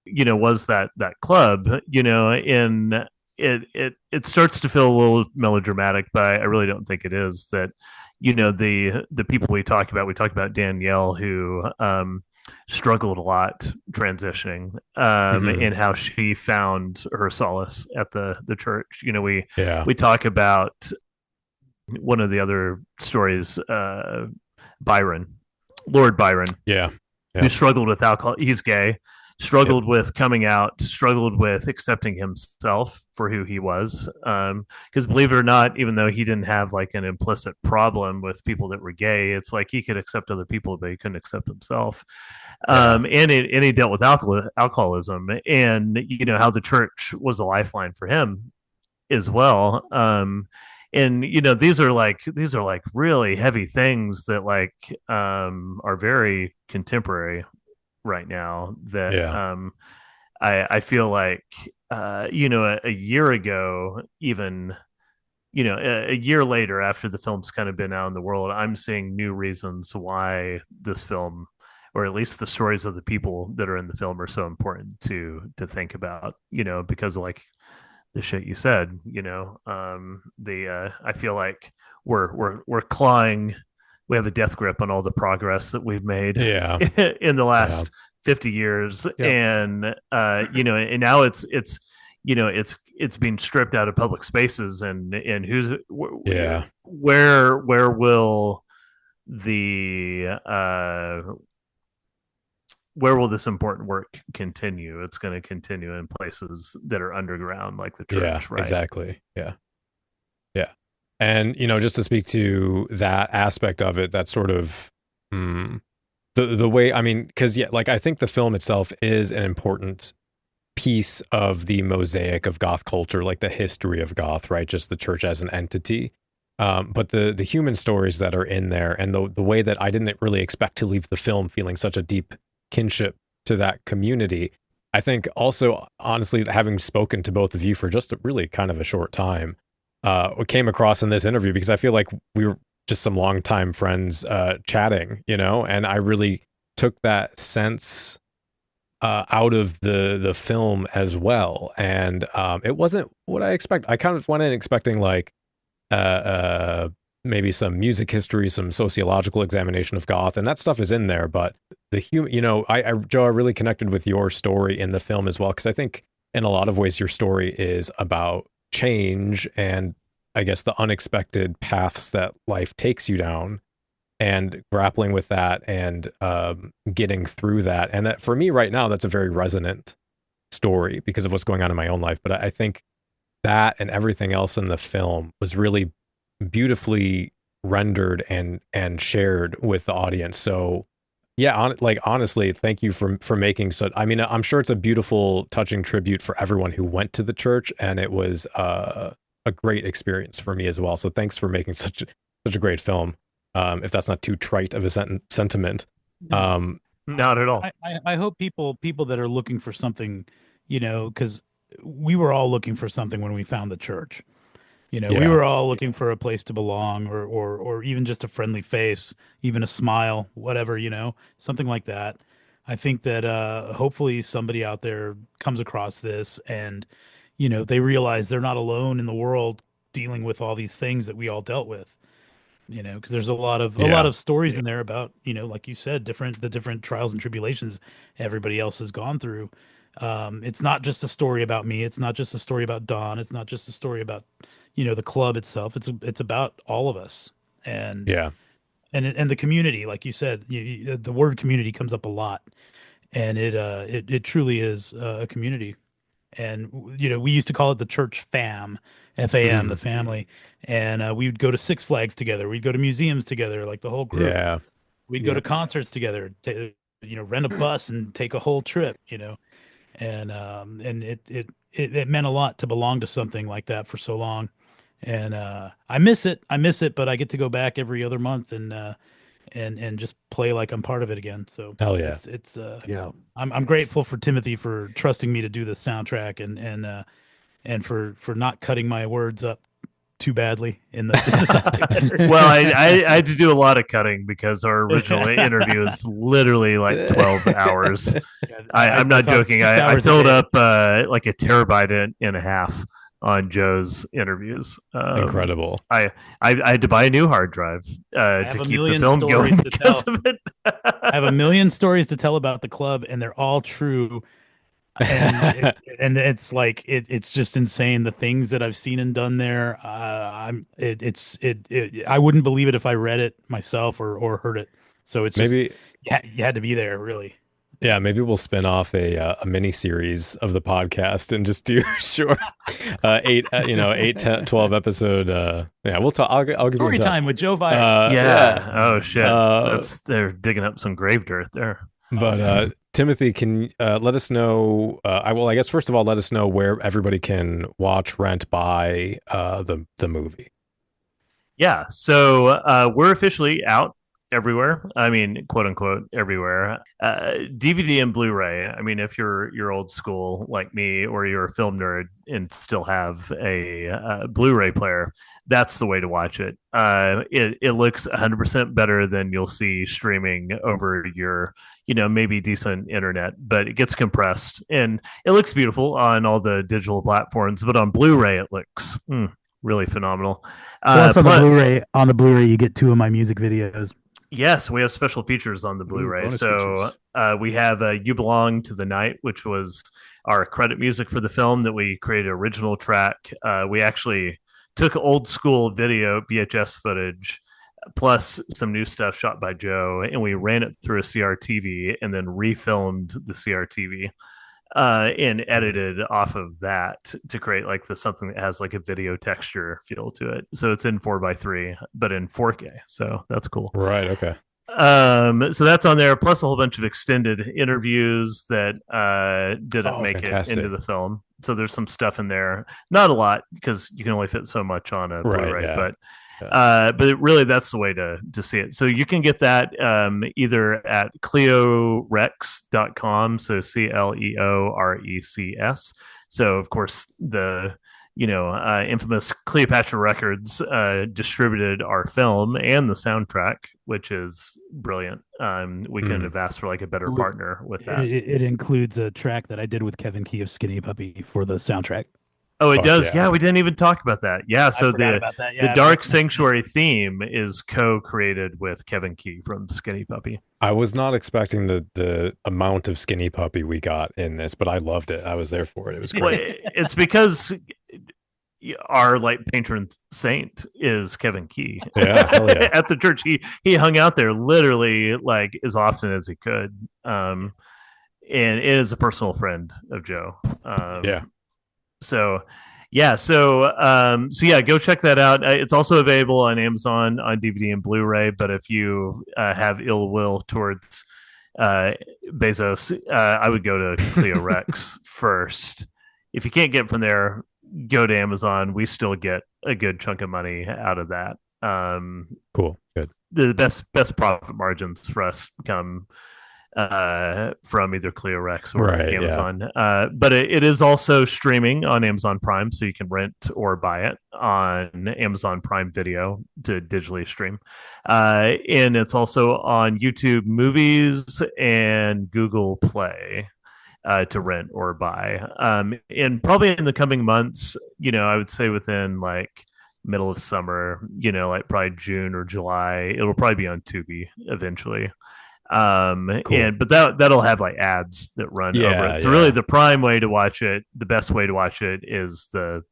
Speaker 5: was that club, and it starts to feel a little melodramatic, but I really don't think it is. That, the people we talk about Danielle, who struggled a lot transitioning,
Speaker 2: Hmm.
Speaker 5: and how she found her solace at the church.
Speaker 2: Yeah.
Speaker 5: We talk about one of the other stories, Byron, Lord Byron,
Speaker 2: Yeah.
Speaker 5: who
Speaker 2: Yeah.
Speaker 5: struggled with alcohol. He's gay,
Speaker 2: Yep.
Speaker 5: struggled with coming out, struggled with accepting himself for who he was. Because believe it or not, even though he didn't have like an implicit problem with people that were gay, it's like he could accept other people, but he couldn't accept himself.
Speaker 2: Yeah.
Speaker 5: And he dealt with alcoholism, and how the church was a lifeline for him as well. And these are like really heavy things that like are very contemporary right now, that
Speaker 2: Yeah.
Speaker 5: I feel like a year ago, even, a year later, after the film's kind of been out in the world, I'm seeing new reasons why this film, or at least the stories of the people that are in the film, are so important to think about, because of like the shit you said. The I feel like we're clawing, we have a death grip on all the progress that we've made
Speaker 2: Yeah.
Speaker 5: in the
Speaker 2: Yeah.
Speaker 5: last 50 years.
Speaker 6: Yep.
Speaker 5: And and now it's being stripped out of public spaces, and
Speaker 2: Yeah.
Speaker 5: where will the where will this important work continue? It's going to continue in places that are underground, like the
Speaker 2: Yeah.
Speaker 5: church, right?
Speaker 2: Exactly. Yeah. Yeah. And, just to speak to that aspect of it, that sort of, mm, the way, I mean, because, yeah, like, I think the film itself is an important piece of the mosaic of goth culture, like the history of goth, right? Just the church as an entity. But the human stories that are in there, and the way that I didn't really expect to leave the film feeling such a deep kinship to that community. I think also, honestly, having spoken to both of you for just a really kind of a short time, came across in this interview, because I feel like we were just some longtime friends chatting, and I really took that sense out of the film as well. And it wasn't what I expect. I kind of went in expecting like uh, uh, maybe some music history, some sociological examination of goth, and that stuff is in there. But the human, Joe, I really connected with your story in the film as well, because I think in a lot of ways your story is about change and, I guess, the unexpected paths that life takes you down, and grappling with that, and getting through that. And that, for me right now, that's a very resonant story because of what's going on in my own life. But I think that and everything else in the film was really beautifully rendered and shared with the audience. So yeah, honestly, thank you for making such. I mean, I'm sure it's a beautiful, touching tribute for everyone who went to the church, and it was a great experience for me as well. So thanks for making such a great film. If that's not too trite of a sentiment.
Speaker 4: No,
Speaker 2: Um,
Speaker 5: Not at all.
Speaker 4: I hope people that are looking for something, because we were all looking for something when we found the church. We
Speaker 2: yeah,
Speaker 4: were all looking for a place to belong, or even just a friendly face, even a smile, whatever, something like that. I think that hopefully somebody out there comes across this, and they realize they're not alone in the world dealing with all these things that we all dealt with. Because there's a lot
Speaker 2: yeah,
Speaker 4: of stories in there about, like you said, the different trials and tribulations everybody else has gone through. It's not just a story about me. It's not just a story about Don. It's not just a story about, the club itself. It's about all of us, and
Speaker 2: yeah,
Speaker 4: and the community, like you said. The word community comes up a lot, and it truly is a community. And we used to call it the church fam, FAM, the family, and we would go to Six Flags together. We'd go to museums together, like the whole group.
Speaker 2: Yeah.
Speaker 4: We'd go to concerts together, rent a bus and take a whole trip, and it meant a lot to belong to something like that for so long. And I miss it. But I get to go back every other month and just play like I'm part of it again. So
Speaker 2: Hell yeah.
Speaker 4: it's
Speaker 6: Yeah.
Speaker 4: I'm grateful for Timothy for trusting me to do the soundtrack and for not cutting my words up too badly in the documentary.
Speaker 5: Well, I had to do a lot of cutting because our original interview is literally like 12 hours. I'm not joking. I filled up like a terabyte and a half on Joe's interviews.
Speaker 2: Incredible.
Speaker 5: I had to buy a new hard drive to keep the film going because of it.
Speaker 4: I have a million stories to tell about the club, and they're all true. And it's like it's just insane the things that I've seen and done there. I wouldn't believe it if I read it myself or heard it. So it's maybe you had to be there, really.
Speaker 2: Yeah, maybe we'll spin off a mini series of the podcast and just do short 8 10 12 episode we'll talk. I'll give you
Speaker 4: story time with Joe Vyers.
Speaker 5: Oh shit. They're digging up some grave dirt there.
Speaker 2: But Timothy, can let us know I guess first of all let us know where everybody can watch, rent, buy the movie.
Speaker 5: Yeah, so we're officially out everywhere. I mean, quote unquote, everywhere. DVD and Blu-ray. I mean, if you're old school like me, or you're a film nerd and still have a Blu-ray player, that's the way to watch it. It looks 100% better than you'll see streaming over your, maybe decent internet, but it gets compressed and it looks beautiful on all the digital platforms. But on Blu-ray, it looks really phenomenal.
Speaker 4: Plus, on the Blu-ray, you get 2 of my music videos.
Speaker 5: Yes, we have special features on the Blu-ray. So we have You Belong to the Night, which was our credit music for the film that we created an original track. We actually took old school video VHS footage plus some new stuff shot by Joe, and we ran it through a CRTV and then refilmed the CRTV and edited off of that to create like something that has like a video texture feel to it. So it's in 4:3, but in 4K. So that's cool.
Speaker 2: Right. Okay.
Speaker 5: So that's on there, plus a whole bunch of extended interviews that didn't make
Speaker 2: fantastic.
Speaker 5: it into the film. So there's some stuff in there, not a lot because you can only fit so much on a Blu-ray, but really that's the way to see it. So you can get that either at cleorecs.com, so CLEORECS. So of course the infamous Cleopatra Records distributed our film and the soundtrack, which is brilliant. We couldn't have asked for like a better partner with that.
Speaker 4: It includes a track that I did with Kevin Key of Skinny Puppy for the soundtrack.
Speaker 5: Oh, it does. Yeah, we didn't even talk about that. Yeah, so the Dark Sanctuary theme is co-created with Kevin Key from Skinny Puppy.
Speaker 2: I was not expecting the amount of Skinny Puppy we got in this, but I loved it. I was there for it. It was great.
Speaker 5: It's because our like patron saint is Kevin Key.
Speaker 2: Yeah, hell yeah.
Speaker 5: At the church, he hung out there literally like as often as he could, and is a personal friend of Joe. So go check that out. It's also available on Amazon on DVD and Blu-ray. But if you have ill will towards Bezos, I would go to Cleo Rex first. If you can't get from there, go to Amazon. We still get a good chunk of money out of that.
Speaker 2: Cool, good.
Speaker 5: The best profit margins for us come from either Cleo Rex or Amazon. But it is also streaming on Amazon Prime, so you can rent or buy it on Amazon Prime Video to digitally stream. And it's also on YouTube Movies and Google Play to rent or buy. And probably in the coming months, I would say within like middle of summer, like probably June or July, it'll probably be on Tubi eventually. Cool. But that'll have like ads that run over it. So really the prime way to watch it, the best way to watch it is the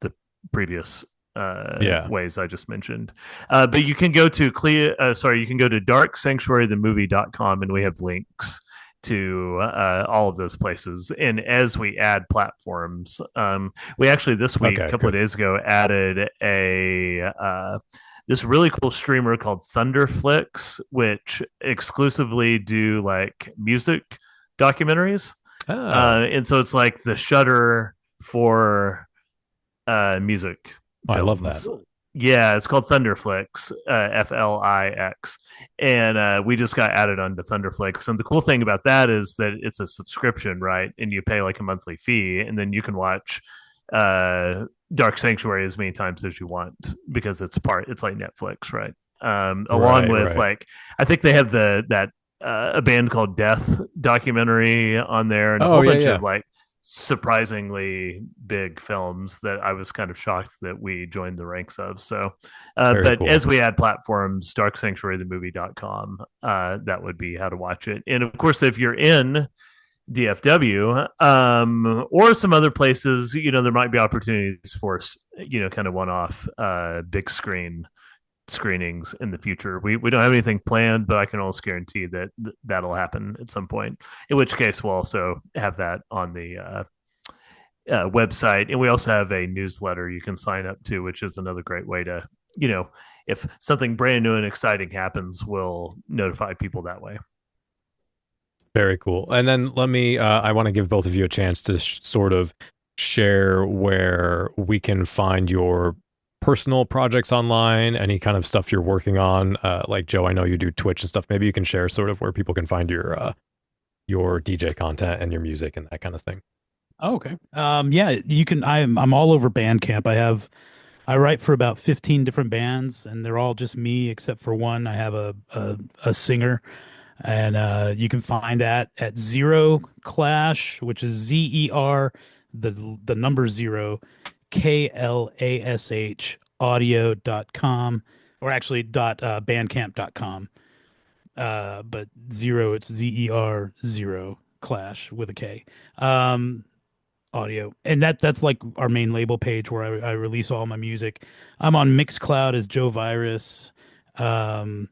Speaker 5: previous ways I just mentioned. But you can go to darksanctuarythemovie.com and we have links to all of those places. And as we add platforms, we actually this week, a couple of days ago, added this really cool streamer called Thunderflix, which exclusively do like music documentaries. And so it's like the Shudder for music.
Speaker 2: Oh, I love that.
Speaker 5: Yeah, it's called Thunderflix, Flix, and we just got added onto Thunderflix. And the cool thing about that is that it's a subscription, right? And you pay like a monthly fee, and then you can watch Dark Sanctuary as many times as you want because it's like Netflix, right? Along with like, I think they have a band called Death documentary on there, and a whole bunch of like surprisingly big films that I was kind of shocked that we joined the ranks of. So, but cool. As we add platforms, darksanctuarythemovie.com, that would be how to watch it. And of course, if you're in DFW or some other places, there might be opportunities for, kind of one-off big screen screenings in the future. We don't have anything planned, but I can almost guarantee that that'll happen at some point, in which case we'll also have that on the website. And we also have a newsletter you can sign up to, which is another great way to, if something brand new and exciting happens, we'll notify people that way.
Speaker 2: Very cool. And then I want to give both of you a chance to sort of share where we can find your personal projects online, any kind of stuff you're working on. Like Joe, I know you do Twitch and stuff. Maybe you can share sort of where people can find your DJ content and your music and that kind of thing.
Speaker 4: Oh, okay. Yeah, you can. I'm all over Bandcamp. I write for about 15 different bands, and they're all just me except for one. I have a singer, and you can find that at Zero Clash, which is ZER, the number 0. KLASH audio.com, or actually bandcamp.com. But zero, it's ZER 0 Clash with a K. Audio. And that's like our main label page where I release all my music. I'm on Mixcloud as Joe Virus. You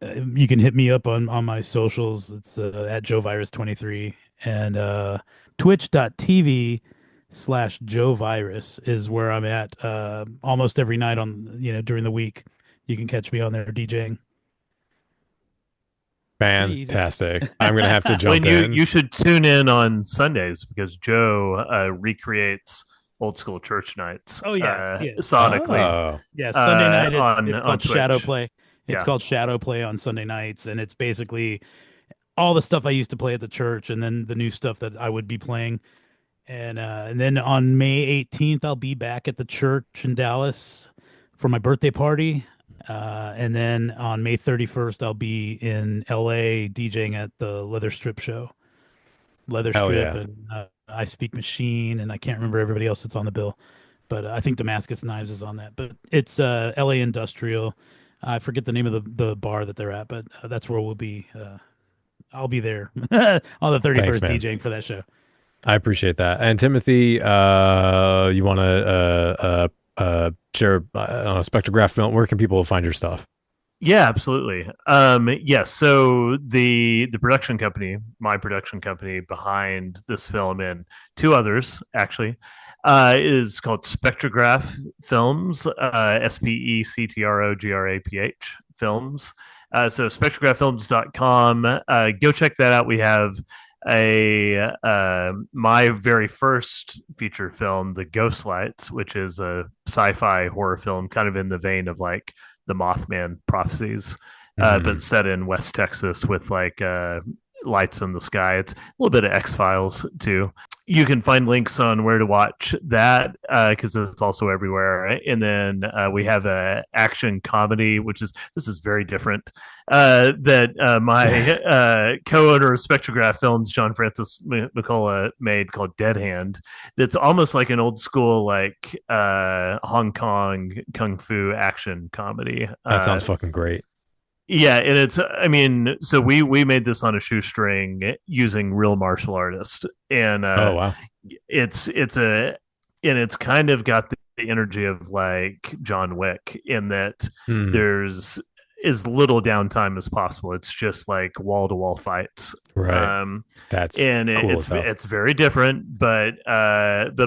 Speaker 4: can hit me up on my socials. It's at Joe Virus 23, and twitch.tv/Joe Virus is where I'm at almost every night during the week. You can catch me on there DJing.
Speaker 2: Fantastic. I'm going to have to jump in.
Speaker 5: You should tune in on Sundays because Joe recreates old school church nights.
Speaker 4: Oh, yeah.
Speaker 5: Sonically.
Speaker 4: Yeah, Sunday night it's called
Speaker 5: Twitch.
Speaker 4: Shadow Play. It's called Shadow Play on Sunday nights, and it's basically all the stuff I used to play at the church and then the new stuff that I would be playing. And then on May 18th, I'll be back at the church in Dallas for my birthday party. And then on May 31st, I'll be in LA DJing at the Leather Strip show. Leather Strip and I Speak Machine, and I can't remember everybody else that's on the bill. But I think Damascus Knives is on that. But it's LA Industrial. I forget the name of the bar that they're at, but that's where we'll be. I'll be there on the 31st. Thanks, DJing for that show.
Speaker 2: I appreciate that. And Timothy, you want to share Spectrograph Film? Where can people find your stuff?
Speaker 5: Yeah, absolutely. Yes. So the production company, my production company behind this film and two others actually, is called Spectrograph Films, SPECTROGRAPH Films. So spectrographfilms.com. Go check that out. We have my very first feature film, The Ghost Lights, which is a sci-fi horror film kind of in the vein of like the Mothman prophecies, but set in West Texas with like lights in the sky. It's a little bit of X-Files too. You can find links on where to watch that because it's also everywhere. Right? And then we have a action comedy, this is very different. That my co-owner of Spectrograph Films, John Francis McCullough, made called Dead Hand. That's almost like an old school like Hong Kong kung fu action comedy.
Speaker 2: That sounds fucking great.
Speaker 5: Yeah, and so we made this on a shoestring using real martial artists, and
Speaker 2: oh wow,
Speaker 5: it's kind of got the energy of like John Wick in that there's as little downtime as possible. It's just like wall to wall fights.
Speaker 2: Right. That's cool as hell.
Speaker 5: It's very different, but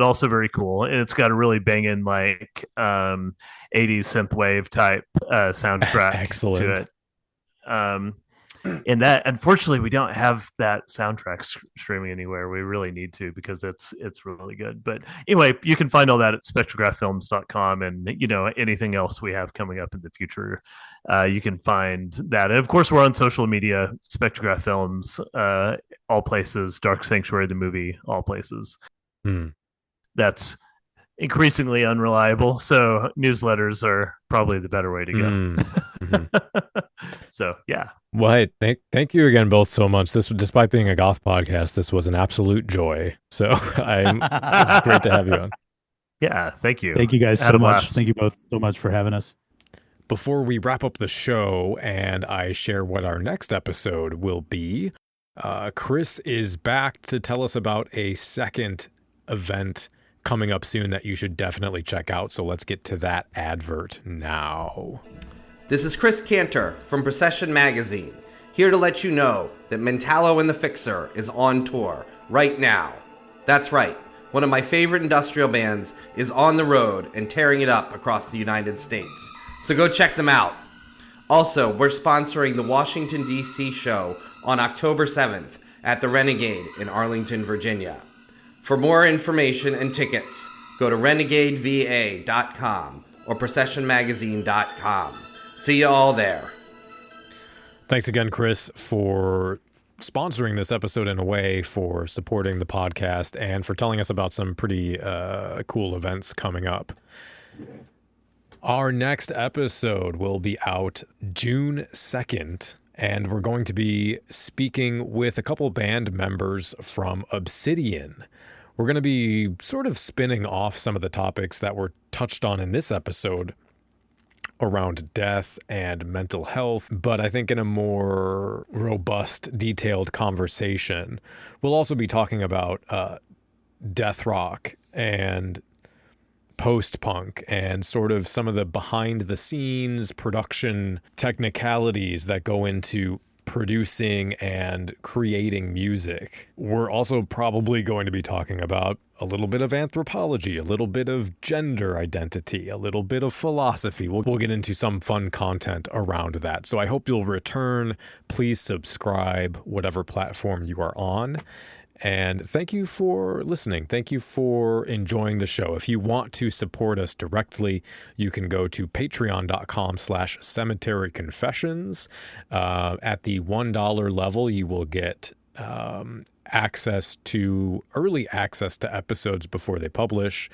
Speaker 5: also very cool. And it's got a really banging like 80s synthwave type soundtrack
Speaker 2: Excellent.
Speaker 5: to it. And that, unfortunately, we don't have that soundtrack streaming anywhere. We really need to, because it's really good. But anyway, you can find all that at spectrographfilms.com, and anything else we have coming up in the future, you can find that. And of course, we're on social media: Spectrograph Films, all places; Dark Sanctuary, the movie, all places. That's increasingly unreliable, so newsletters are probably the better way to go. So yeah.
Speaker 2: Well, hey, thank you again both so much. This, despite being a goth podcast, this was an absolute joy. So it's great to have you on.
Speaker 5: Yeah, thank you.
Speaker 4: Thank you guys so much. Thank you both so much for having us.
Speaker 2: Before we wrap up the show and I share what our next episode will be, Chris is back to tell us about a second event coming up soon that you should definitely check out. So let's get to that advert now.
Speaker 3: This is Chris Cantor from Procession Magazine, here to let you know that Mentallo and the Fixer is on tour right now. That's right, one of my favorite industrial bands is on the road and tearing it up across the United States. So go check them out. Also, we're sponsoring the Washington, D.C. show on October 7th at the Renegade in Arlington, Virginia. For more information and tickets, go to renegadeva.com or processionmagazine.com. See you all there.
Speaker 2: Thanks again, Chris, for sponsoring this episode in a way, for supporting the podcast, and for telling us about some pretty cool events coming up. Our next episode will be out June 2nd, and we're going to be speaking with a couple band members from Obsidian. We're going to be sort of spinning off some of the topics that were touched on in this episode around death and mental health, but I think in a more robust, detailed conversation. We'll also be talking about death rock and post-punk and sort of some of the behind-the-scenes production technicalities that go into producing and creating music. We're also probably going to be talking about a little bit of anthropology, a little bit of gender identity, a little bit of philosophy. We'll get into some fun content around that. So I hope you'll return. Please subscribe, whatever platform you are on. And thank you for listening. Thank you for enjoying the show. If you want to support us directly, you can go to patreon.com/cemeteryconfessions. At the $1 level, you will get early access to episodes before they publish,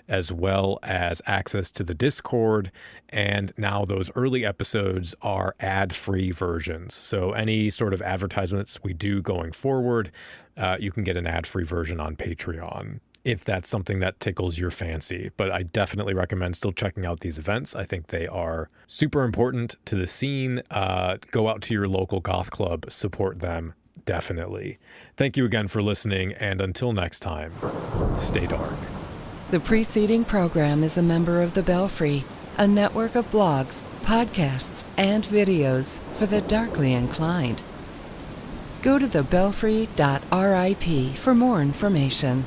Speaker 2: as well as access to the Discord. And now those early episodes are ad-free versions. So any sort of advertisements we do going forward, you can get an ad-free version on Patreon, if that's something that tickles your fancy. But I definitely recommend still checking out these events. I think they are super important to the scene. Go out to your local goth club, support them, definitely. Thank you again for listening, and until next time, stay dark.
Speaker 1: The preceding program is a member of The Belfry, a network of blogs, podcasts, and videos for the darkly inclined. Go to thebelfry.rip for more information.